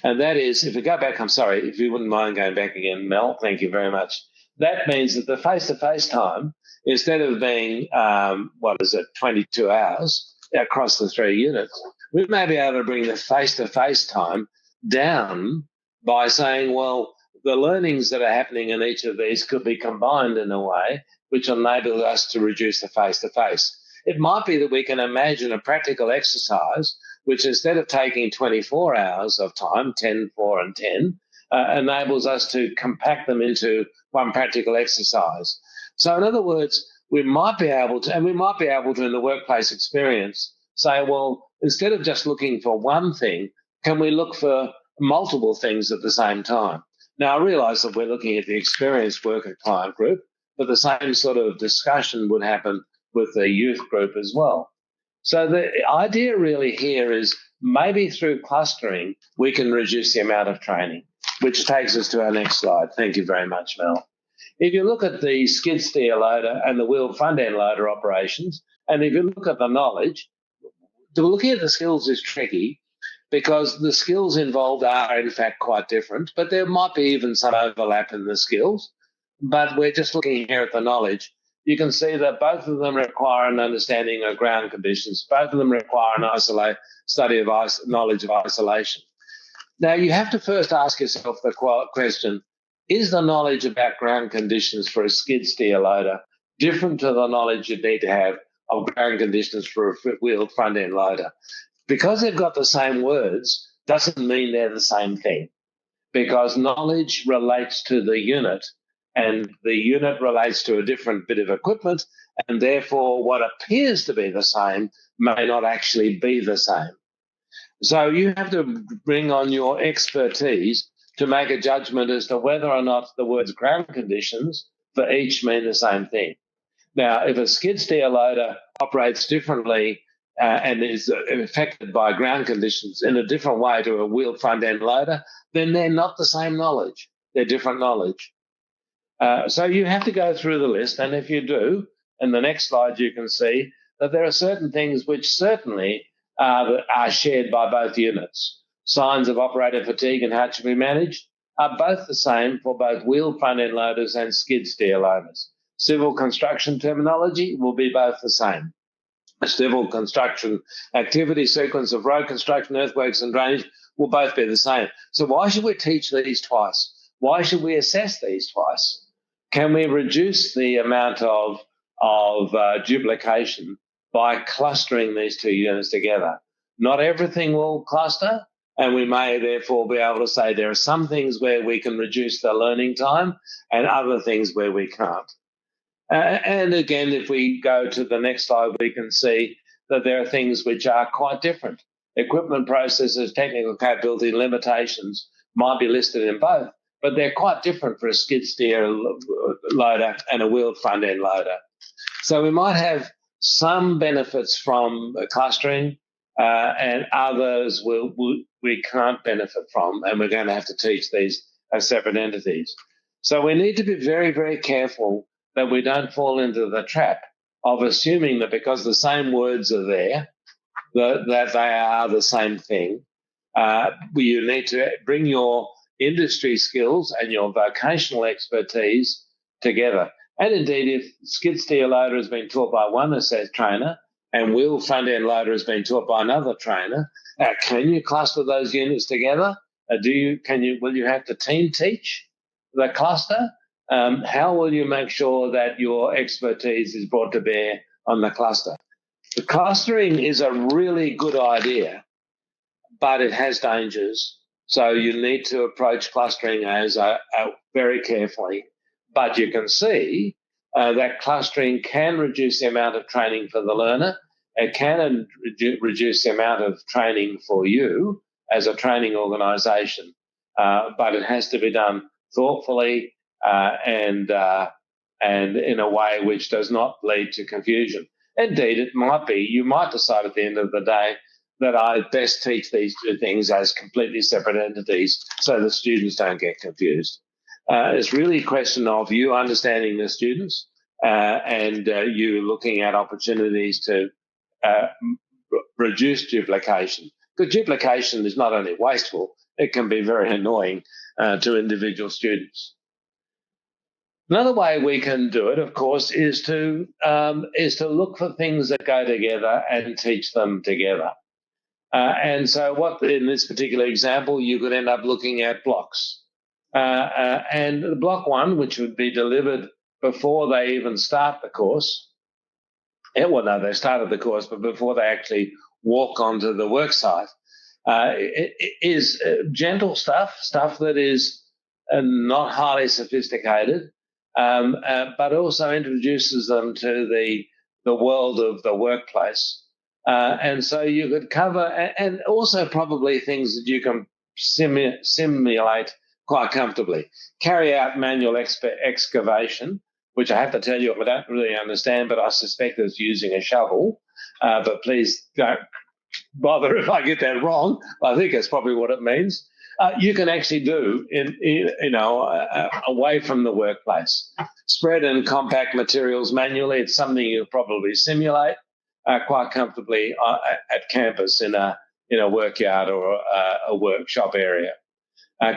And that is, if we go back, I'm sorry, if you wouldn't mind going back again, Mel, thank you very much. That means that the face-to-face time, instead of being, 22 hours across the 3 units, we may be able to bring the face-to-face time down by saying, well, the learnings that are happening in each of these could be combined in a way which enable us to reduce the face-to-face. It might be that we can imagine a practical exercise which, instead of taking 24 hours of time, 10, 4 and 10, enables us to compact them into one practical exercise. So in other words, we might be able to in the workplace experience say, well, instead of just looking for one thing, can we look for multiple things at the same time? Now, I realise that we're looking at the experienced worker client group, but the same sort of discussion would happen with the youth group as well. So the idea really here is maybe through clustering, we can reduce the amount of training. which takes us to our next slide. Thank you very much, Mel. If you look at the skid steer loader and the wheel front end loader operations, and if you look at the knowledge, looking at the skills is tricky because the skills involved are in fact quite different, but there might be even some overlap in the skills. But we're just looking here at the knowledge. You can see that both of them require an understanding of ground conditions. Both of them require an study of knowledge of isolation. Now, you have to first ask yourself the question, is the knowledge about ground conditions for a skid steer loader different to the knowledge you need to have of ground conditions for a wheeled front end loader? Because they've got the same words doesn't mean they're the same thing, because knowledge relates to the unit and the unit relates to a different bit of equipment, and therefore what appears to be the same may not actually be the same. So you have to bring on your expertise to make a judgment as to whether or not the words ground conditions for each mean the same thing. Now, if a skid steer loader operates differently and is affected by ground conditions in a different way to a wheeled front end loader, then they're not the same knowledge. They're different knowledge. So you have to go through the list, and if you do, in the next slide you can see that there are certain things which certainly are shared by both units. Signs of operator fatigue and how it should be managed are both the same for both wheeled front end loaders and skid steer loaders. Civil construction terminology will be both the same. A civil construction activity sequence of road construction, earthworks and drainage will both be the same. So why should we teach these twice? Why should we assess these twice? Can we reduce the amount of duplication by clustering these two units together? Not everything will cluster, and we may therefore be able to say there are some things where we can reduce the learning time and other things where we can't. And again, if we go to the next slide, we can see that there are things which are quite different. Equipment processes, technical capability, limitations might be listed in both, but they're quite different for a skid steer loader and a wheeled front end loader. So we might have some benefits from clustering and others we can't benefit from, and we're going to have to teach these as separate entities. So we need to be very, very careful that we don't fall into the trap of assuming that because the same words are there, that they are the same thing. You need to bring your industry skills and your vocational expertise together. And indeed, if skid steer loader has been taught by one assessed trainer and wheel front end loader has been taught by another trainer, can you cluster those units together? Will you have to team teach the cluster? How will you make sure that your expertise is brought to bear on the cluster? The clustering is a really good idea, but it has dangers. So you need to approach clustering as very carefully. But you can see that clustering can reduce the amount of training for the learner. It can reduce the amount of training for you as a training organisation, but it has to be done thoughtfully and in a way which does not lead to confusion. Indeed, it might be, you might decide at the end of the day that I best teach these two things as completely separate entities so the students don't get confused. It's really a question of you understanding the students and you looking at opportunities to reduce duplication. Because duplication is not only wasteful, it can be very annoying to individual students. Another way we can do it, of course, is to look for things that go together and teach them together. And so what, in this particular example, you could end up looking at blocks. And the block one, which would be delivered before they even start the course, they started the course, but before they actually walk onto the work site, it is gentle stuff that is not highly sophisticated, but also introduces them to the world of the workplace. And so you could cover, and also probably things that you can simulate quite comfortably. Carry out manual excavation, which I have to tell you I don't really understand, but I suspect it's using a shovel. But please bother if I get that wrong. I think that's probably what it means. You can actually do away from the workplace. Spread and compact materials manually. It's something you'll probably simulate quite comfortably at campus in a workyard or a workshop area.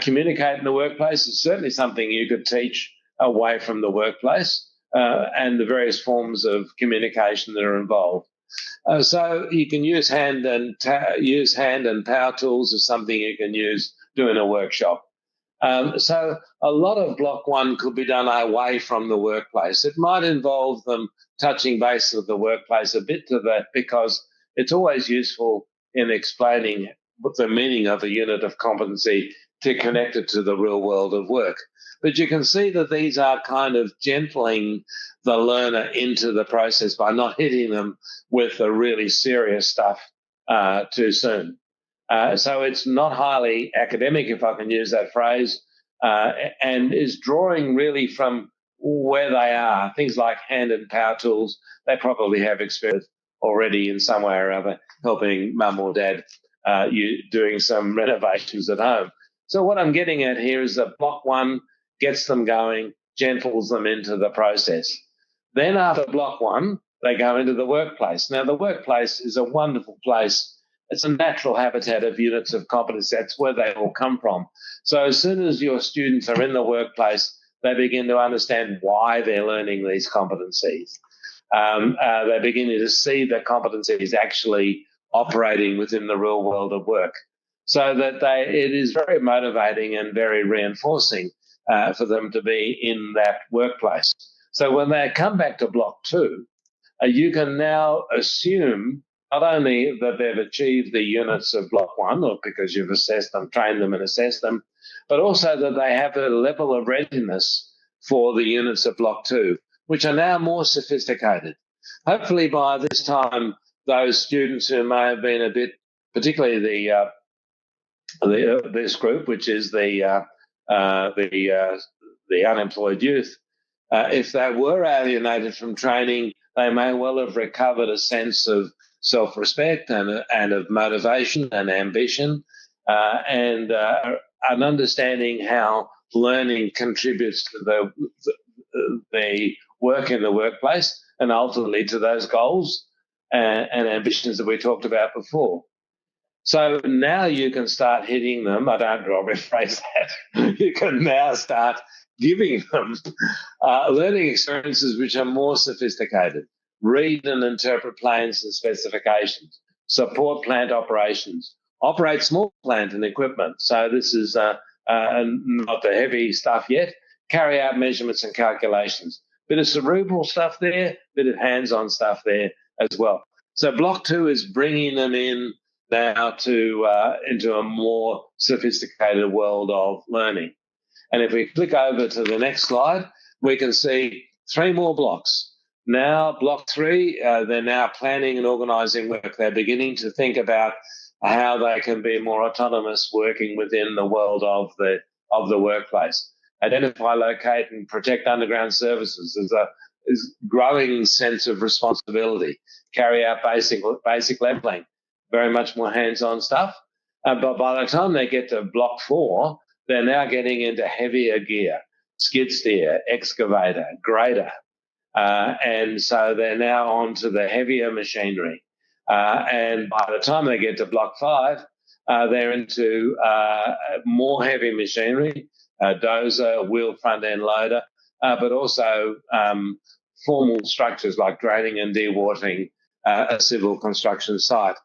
Communicate in the workplace is certainly something you could teach away from the workplace and the various forms of communication that are involved. So you can use hand and power tools as something you can do in a workshop. So a lot of block one could be done away from the workplace. It might involve them touching base with the workplace a bit to that, because it's always useful in explaining what the meaning of a unit of competency to connect it to the real world of work. But you can see that these are kind of gentling the learner into the process by not hitting them with the really serious stuff too soon. So it's not highly academic, if I can use that phrase, and is drawing really from where they are. Things like hand and power tools, they probably have experience already in some way or other, helping mum or dad doing some renovations at home. So what I'm getting at here is that block one gets them going, gentles them into the process. Then after block one, they go into the workplace. Now, the workplace is a wonderful place. It's a natural habitat of units of competence. That's where they all come from. So as soon as your students are in the workplace, they begin to understand why they're learning these competencies. They're beginning to see the competencies actually operating within the real world of work. So that it is very motivating and very reinforcing for them to be in that workplace. So when they come back to block two, you can now assume not only that they've achieved the units of block one, or because you've assessed them, trained them and assessed them, but also that they have a level of readiness for the units of block two, which are now more sophisticated. Hopefully by this time, those students who may have been a bit, particularly this group, which is the unemployed youth, if they were alienated from training, they may well have recovered a sense of self-respect and of motivation and ambition, and an understanding how learning contributes to the work in the workplace and ultimately to those goals and ambitions that we talked about before. So now you can start hitting them. I don't rephrase that. You can now start giving them learning experiences which are more sophisticated. Read and interpret plans and specifications. Support plant operations. Operate small plant and equipment. So this is not the heavy stuff yet. Carry out measurements and calculations. Bit of cerebral stuff there, bit of hands-on stuff there as well. So block two is bringing them in now into a more sophisticated world of learning. And if we click over to the next slide, we can see three more blocks. Now, block three, they're now planning and organising work. They're beginning to think about how they can be more autonomous working within the world of the workplace. Identify, locate and protect underground services. There's a growing sense of responsibility. Carry out basic levelling. Very much more hands-on stuff. But by the time they get to block four, they're now getting into heavier gear, skid steer, excavator, grader. And so they're now on to the heavier machinery. And by the time they get to block five, they're into more heavy machinery, dozer, wheel front end loader, but also formal structures like draining and dewatering a civil construction site.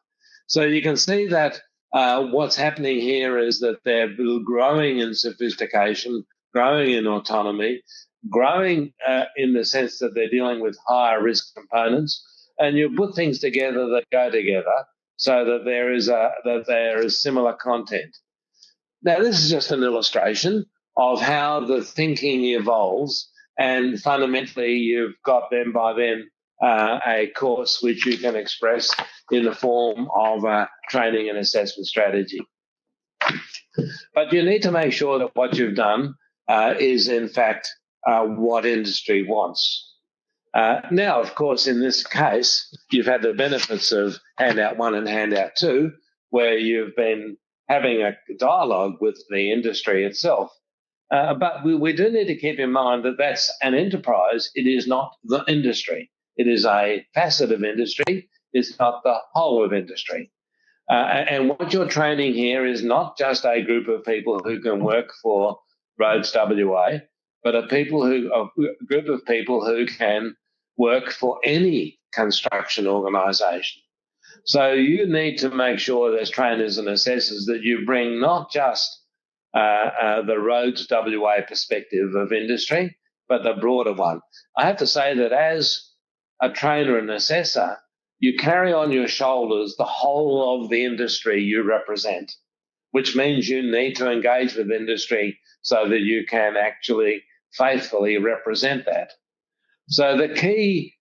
So you can see that what's happening here is that they're growing in sophistication, growing in autonomy, growing in the sense that they're dealing with higher risk components, and you put things together that go together so that there is similar content. Now, this is just an illustration of how the thinking evolves, and fundamentally you've got then a course which you can express in the form of a training and assessment strategy. But you need to make sure that what you've done is in fact what industry wants. Now, of course, in this case, you've had the benefits of handout 1 and handout 2, where you've been having a dialogue with the industry itself. But we do need to keep in mind that that's an enterprise. It is not the industry. It is a facet of industry. It's not the whole of industry. And what you're training here is not just a group of people who can work for Roads WA, but a group of people who can work for any construction organisation. So you need to make sure as trainers and assessors that you bring not just the Roads WA perspective of industry, but the broader one. I have to say that as a trainer and assessor, you carry on your shoulders the whole of the industry you represent, which means you need to engage with industry so that you can actually faithfully represent that. So the key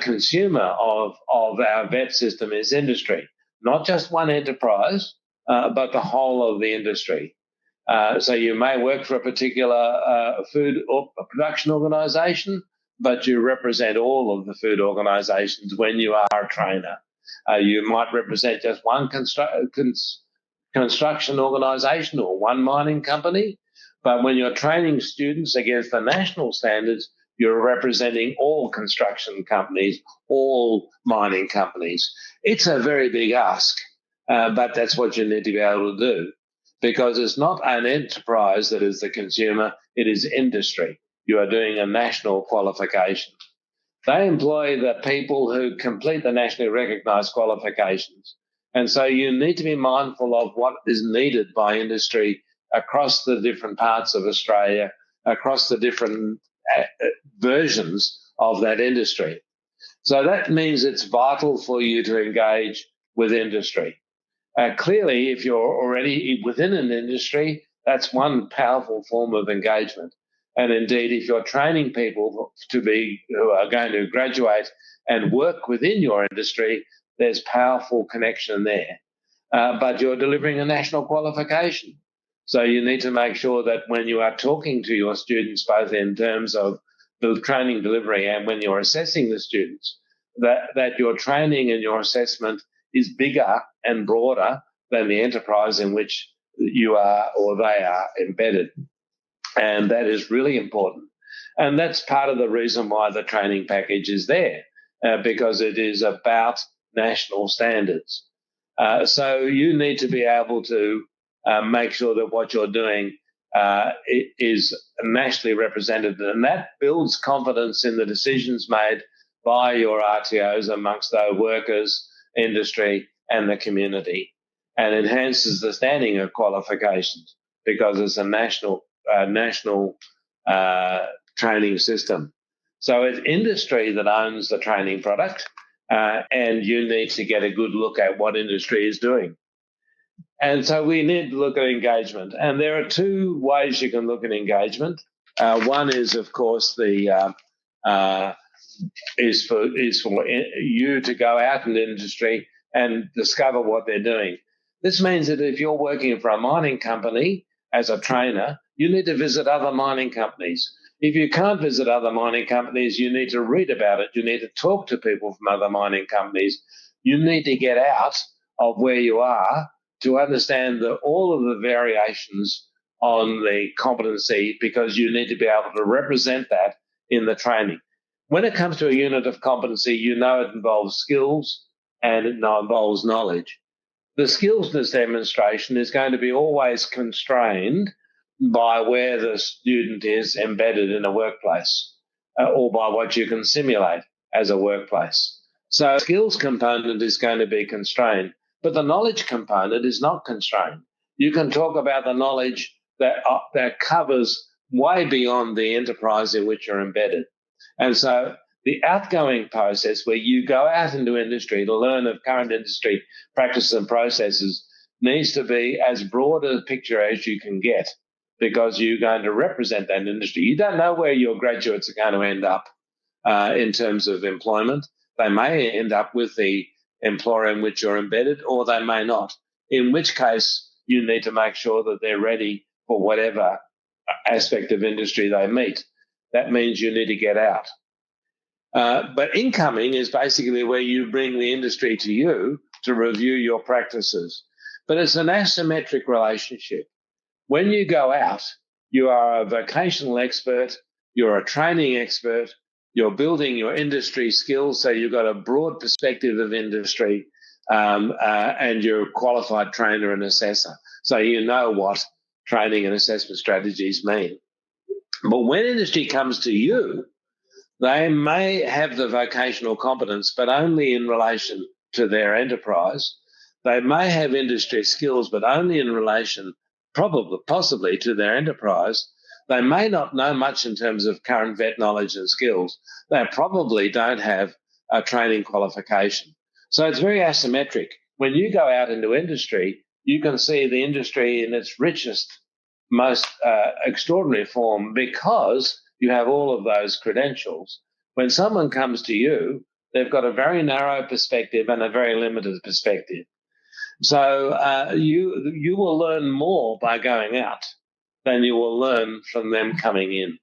consumer of our VET system is industry, not just one enterprise, but the whole of the industry. So you may work for a particular food or production organisation, but you represent all of the food organisations when you are a trainer. You might represent just one construction organisation or one mining company, but when you're training students against the national standards, you're representing all construction companies, all mining companies. It's a very big ask, but that's what you need to be able to do, because it's not an enterprise that is the consumer, it is industry. You are doing a national qualification. They employ the people who complete the nationally recognised qualifications. And so you need to be mindful of what is needed by industry across the different parts of Australia, across the different versions of that industry. So that means it's vital for you to engage with industry. Clearly, if you're already within an industry, that's one powerful form of engagement. And indeed, if you're training people who are going to graduate and work within your industry, there's powerful connection there. But you're delivering a national qualification. So you need to make sure that when you are talking to your students, both in terms of the training delivery and when you're assessing the students, that your training and your assessment is bigger and broader than the enterprise in which you are or they are embedded. And that is really important. And that's part of the reason why the training package is there, because it is about national standards. So you need to be able to make sure that what you're doing is nationally represented, and that builds confidence in the decisions made by your RTOs amongst their workers, industry, and the community, and enhances the standing of qualifications because it's a national training system. So it's industry that owns the training product, and you need to get a good look at what industry is doing. And so we need to look at engagement. And there are two ways you can look at engagement. One is, of course, is for you to go out in the industry and discover what they're doing. This means that if you're working for a mining company as a trainer, you need to visit other mining companies. If you can't visit other mining companies, you need to read about it. You need to talk to people from other mining companies. You need to get out of where you are to understand all of the variations on the competency, because you need to be able to represent that in the training. When it comes to a unit of competency, you know it involves skills and it involves knowledge. The skills demonstration is going to be always constrained by where the student is embedded in a workplace or by what you can simulate as a workplace. So the skills component is going to be constrained, but the knowledge component is not constrained. You can talk about the knowledge that covers way beyond the enterprise in which you're embedded. And so the outgoing process where you go out into industry to learn of current industry practices and processes needs to be as broad a picture as you can get, because you're going to represent that industry. You don't know where your graduates are going to end up in terms of employment. They may end up with the employer in which you're embedded, or they may not, in which case you need to make sure that they're ready for whatever aspect of industry they meet. That means you need to get out. But incoming is basically where you bring the industry to you to review your practices. But it's an asymmetric relationship. When you go out, you are a vocational expert, you're a training expert, you're building your industry skills, so you've got a broad perspective of industry, and you're a qualified trainer and assessor. So you know what training and assessment strategies mean. But when industry comes to you, they may have the vocational competence, but only in relation to their enterprise. They may have industry skills, but only in relation, possibly to their enterprise. They may not know much in terms of current vet knowledge and skills. They probably don't have a training qualification. So it's very asymmetric. When you go out into industry, you can see the industry in its richest, most extraordinary form because you have all of those credentials. When someone comes to you, they've got a very narrow perspective and a very limited perspective. So you will learn more by going out than you will learn from them coming in.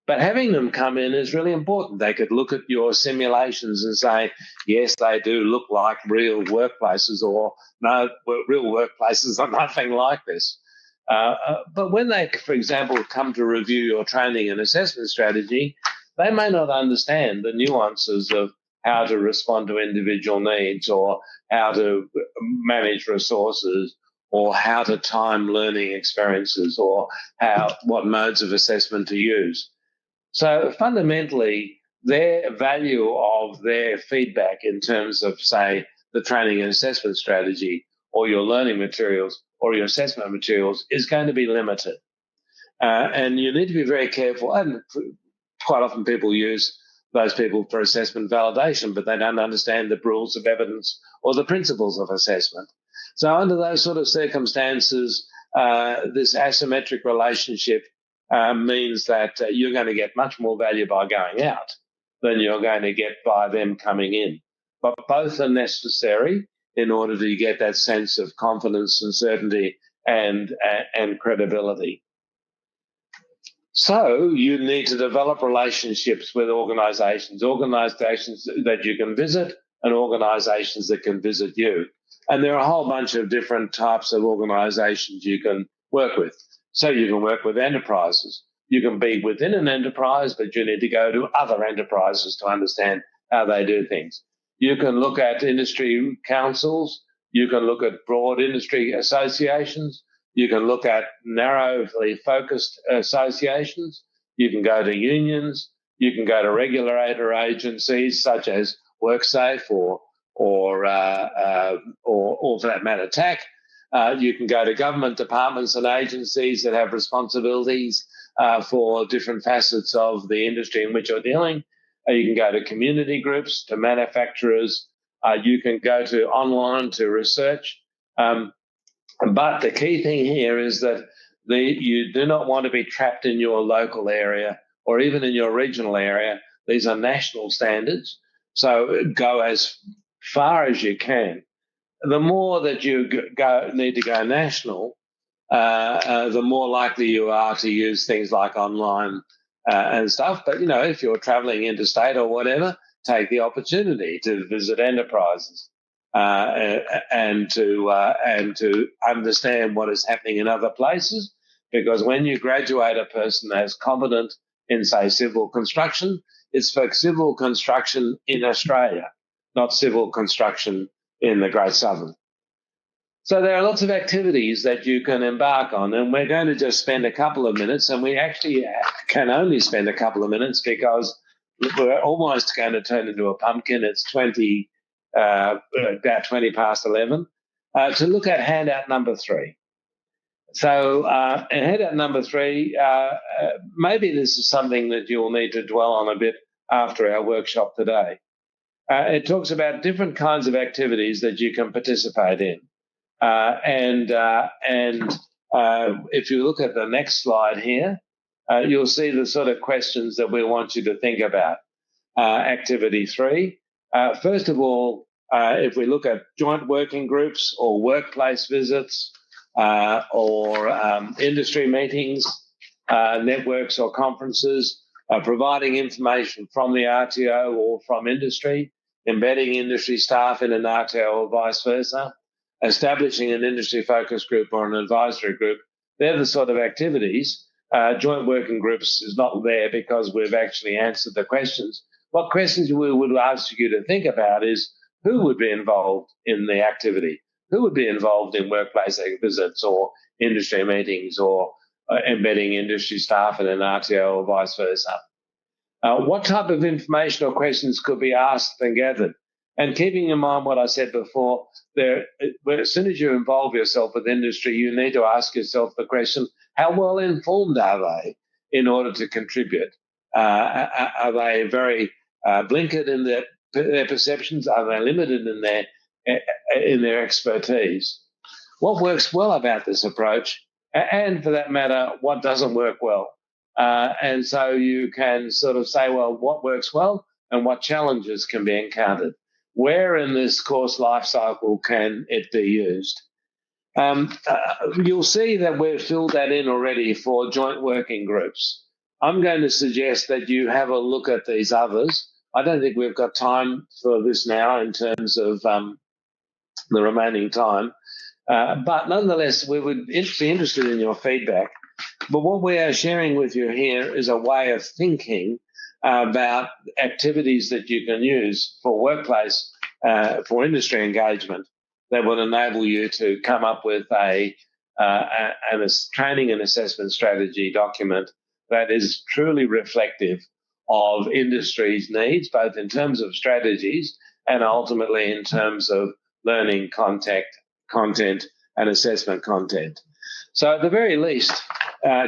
But having them come in is really important. They could look at your simulations and say, yes, they do look like real workplaces, or no, real workplaces are nothing like this. But when they, for example, come to review your training and assessment strategy, they may not understand the nuances of how to respond to individual needs, or how to manage resources, or how to time learning experiences, or what modes of assessment to use. So fundamentally, their value of their feedback in terms of, say, the training and assessment strategy, or your learning materials, or your assessment materials, is going to be limited. And you need to be very careful. And quite often people use those people for assessment validation, but they don't understand the rules of evidence or the principles of assessment. So under those sort of circumstances, this asymmetric relationship means that you're going to get much more value by going out than you're going to get by them coming in. But both are necessary in order to get that sense of confidence and certainty and credibility. So you need to develop relationships with organisations that you can visit and organisations that can visit you. And there are a whole bunch of different types of organisations you can work with. So you can work with enterprises. You can be within an enterprise, but you need to go to other enterprises to understand how they do things. You can look at industry councils. You can look at broad industry associations. You can look at narrowly focused associations. You can go to unions. You can go to regulator agencies such as WorkSafe or for that matter, TAC. You can go to government departments and agencies that have responsibilities for different facets of the industry in which you're dealing. You can go to community groups, to manufacturers. You can go to online to research. But the key thing here is that you do not want to be trapped in your local area or even in your regional area. These are national standards. So go as far as you can. The more that you need to go national, the more likely you are to use things like online and stuff. But, if you're traveling interstate or whatever, take the opportunity to visit enterprises and to understand what is happening in other places. Because when you graduate a person as competent in, say, civil construction, it's for civil construction in Australia, not civil construction in the Great Southern. So there are lots of activities that you can embark on, and we're going to just spend a couple of minutes, and we actually can only spend a couple of minutes because we're almost going to turn into a pumpkin. It's about 20 past 11, to look at handout number 3. So in handout number 3, maybe this is something that you'll need to dwell on a bit after our workshop today. It talks about different kinds of activities that you can participate in. And if you look at the next slide here, you'll see the sort of questions that we want you to think about. Activity 3. First of all, if we look at joint working groups or workplace visits or industry meetings, networks or conferences, providing information from the RTO or from industry, embedding industry staff in an RTO or vice versa, establishing an industry focus group or an advisory group. They're the sort of activities. Joint working groups is not there because we've actually answered the questions. What questions we would ask you to think about is who would be involved in the activity? Who would be involved in workplace visits or industry meetings or embedding industry staff in an RTO or vice versa? What type of information or questions could be asked and gathered? And keeping in mind what I said before, as soon as you involve yourself with industry, you need to ask yourself the question, how well informed are they in order to contribute? Are they very blinkered in their perceptions? Are they limited in their expertise? What works well about this approach, and for that matter, what doesn't work well? And so you can sort of say, well, what works well and what challenges can be encountered? Where in this course life cycle can it be used? You'll see that we've filled that in already for joint working groups. I'm going to suggest that you have a look at these others. I don't think we've got time for this now in terms of the remaining time. But nonetheless, we would be interested in your feedback. But what we are sharing with you here is a way of thinking about activities that you can use for workplace, for industry engagement that will enable you to come up with a training and assessment strategy document that is truly reflective of industry's needs, both in terms of strategies and ultimately in terms of learning content and assessment content. So at the very least,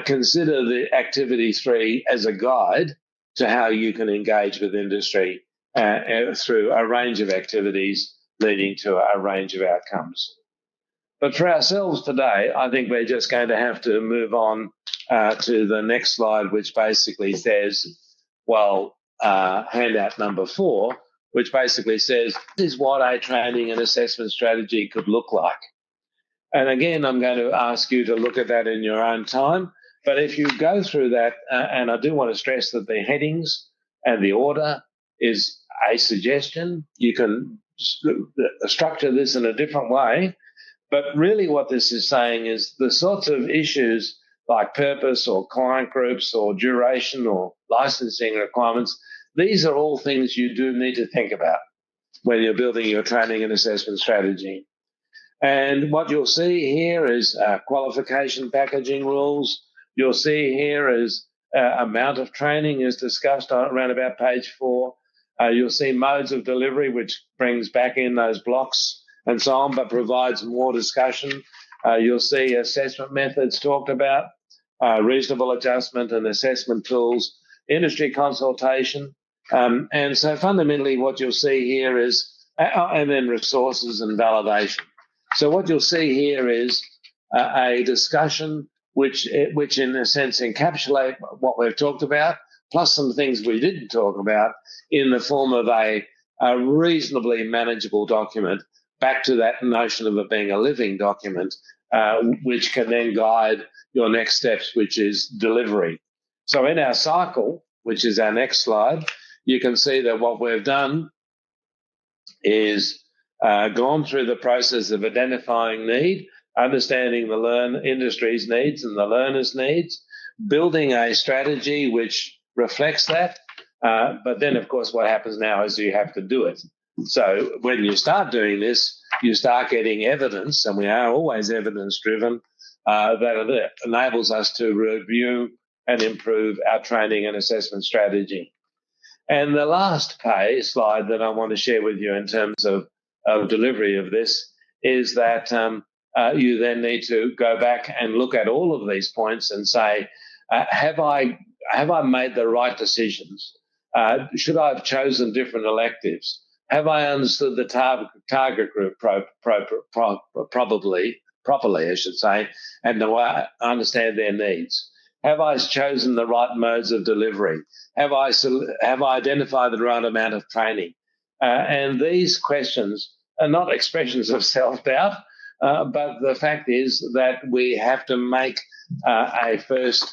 consider the activity 3 as a guide to how you can engage with industry through a range of activities leading to a range of outcomes. But for ourselves today, I think we're just going to have to move on to the next slide, which basically says, well, handout number 4, which basically says, this is what a training and assessment strategy could look like. And again, I'm going to ask you to look at that in your own time. But if you go through that, and I do want to stress that the headings and the order is a suggestion. You can structure this in a different way. But really what this is saying is the sorts of issues like purpose or client groups or duration or licensing requirements, these are all things you do need to think about when you're building your training and assessment strategy. And what you'll see here is qualification packaging rules. You'll see here is amount of training is discussed around about page 4. You'll see modes of delivery, which brings back in those blocks and so on, but provides more discussion. You'll see assessment methods talked about, reasonable adjustment and assessment tools, industry consultation. And so fundamentally what you'll see here is, and then resources and validation. So what you'll see here is a discussion which in a sense encapsulate what we've talked about, plus some things we didn't talk about in the form of a reasonably manageable document, back to that notion of it being a living document, which can then guide your next steps, which is delivery. So in our cycle, which is our next slide, you can see that what we've done is gone through the process of identifying need, understanding the industry's needs and the learner's needs, building a strategy which reflects that. But then, of course, what happens now is you have to do it. So when you start doing this, you start getting evidence, and we are always evidence-driven, that enables us to review and improve our training and assessment strategy. And the last slide that I want to share with you in terms of delivery of this is that you then need to go back and look at all of these points and say, have I made the right decisions? Should I have chosen different electives? Have I understood the target group properly, I should say, and do I understand their needs? Have I chosen the right modes of delivery? Have I identified the right amount of training? And these questions are not expressions of self-doubt, but the fact is that we have to make a first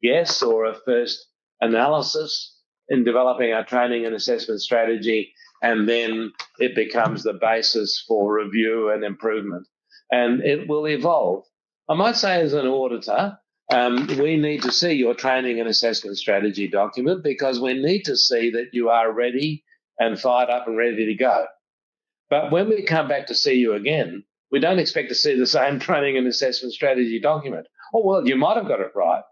guess or a first analysis in developing our training and assessment strategy, and then it becomes the basis for review and improvement. And it will evolve. I might say as an auditor, we need to see your training and assessment strategy document because we need to see that you are ready and fired up and ready to go. But when we come back to see you again, we don't expect to see the same training and assessment strategy document. Oh, well, you might have got it right,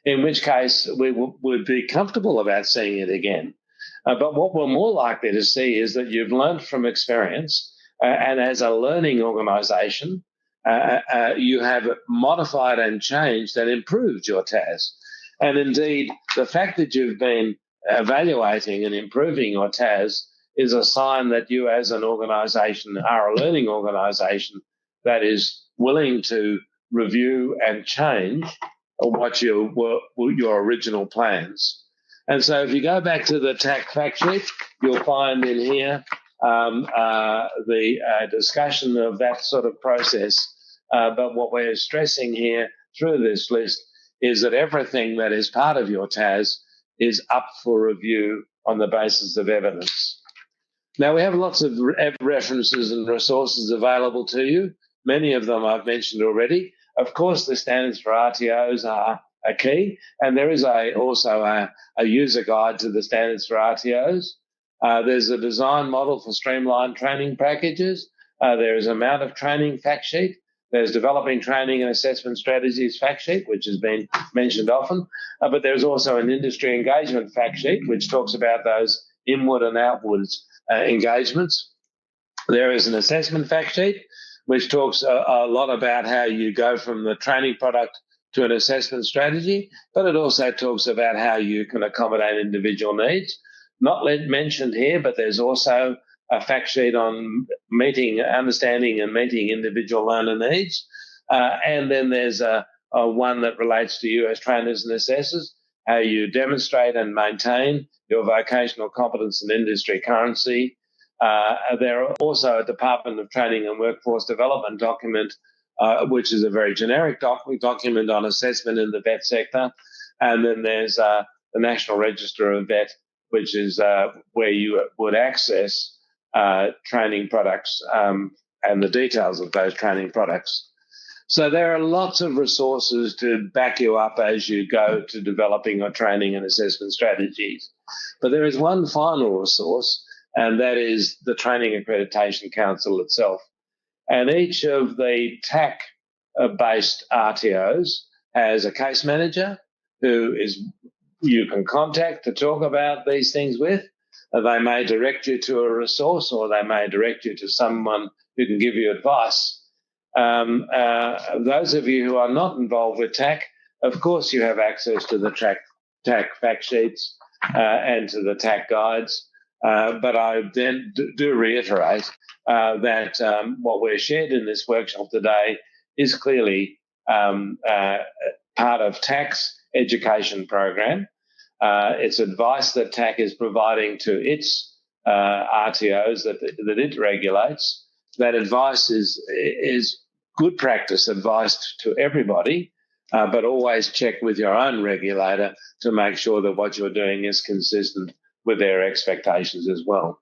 in which case we would be comfortable about seeing it again. But what we're more likely to see is that you've learned from experience, and as a learning organisation, you have modified and changed and improved your TAS. And indeed, the fact that you've been evaluating and improving your TAS is a sign that you as an organisation are a learning organisation that is willing to review and change what your original plans. And so if you go back to the TAC fact sheet, you'll find in here the discussion of that sort of process. But what we're stressing here through this list is that everything that is part of your TAS is up for review on the basis of evidence. Now, we have lots of references and resources available to you. Many of them I've mentioned already. Of course, the standards for RTOs are a key, and there is also a user guide to the standards for RTOs. There's a design model for streamlined training packages. There is amount of training fact sheet. There's developing training and assessment strategies fact sheet, which has been mentioned often. But there's also an industry engagement fact sheet, which talks about those inward and outwards engagements. There is an assessment fact sheet, which talks a lot about how you go from the training product to an assessment strategy, but it also talks about how you can accommodate individual needs. Not mentioned here, but there's also a fact sheet on understanding and meeting individual learner needs. And then there's a one that relates to you as trainers and assessors, how you demonstrate and maintain your vocational competence and industry currency. There are also a Department of Training and Workforce Development document, which is a very generic document on assessment in the vet sector. And then there's the National Register of Vet, which is where you would access training products and the details of those training products. So there are lots of resources to back you up as you go to developing your training and assessment strategies. But there is one final resource, and that is the Training Accreditation Council itself. And each of the TAC-based RTOs has a case manager who you can contact to talk about these things with. They may direct you to a resource, or they may direct you to someone who can give you advice. Those of you who are not involved with TAC, of course you have access to the TAC fact sheets and to the TAC guides. But I then do reiterate that what we're shared in this workshop today is clearly part of TAC's education program. It's advice that TAC is providing to its RTOs that it regulates. That advice is good practice advice to everybody, but always check with your own regulator to make sure that what you're doing is consistent with their expectations as well.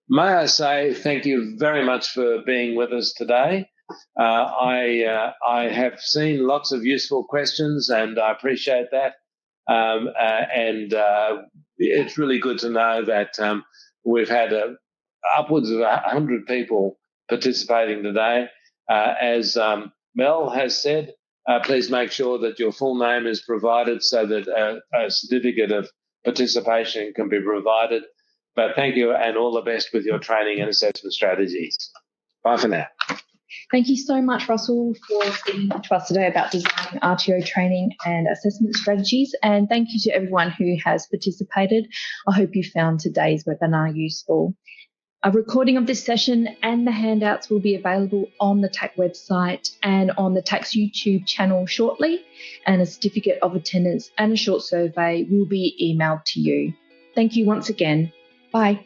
May I say thank you very much for being with us today. I have seen lots of useful questions, and I appreciate that. It's really good to know that we've had upwards of 100 people participating today. As Mel has said, please make sure that your full name is provided so that a certificate of participation can be provided. But thank you, and all the best with your training and assessment strategies. Bye for now. Thank you so much, Russell, for speaking to us today about designing RTO training and assessment strategies. And thank you to everyone who has participated. I hope you found today's webinar useful. A recording of this session and the handouts will be available on the TAC website and on the TAC's YouTube channel shortly, and a certificate of attendance and a short survey will be emailed to you. Thank you once again. Bye.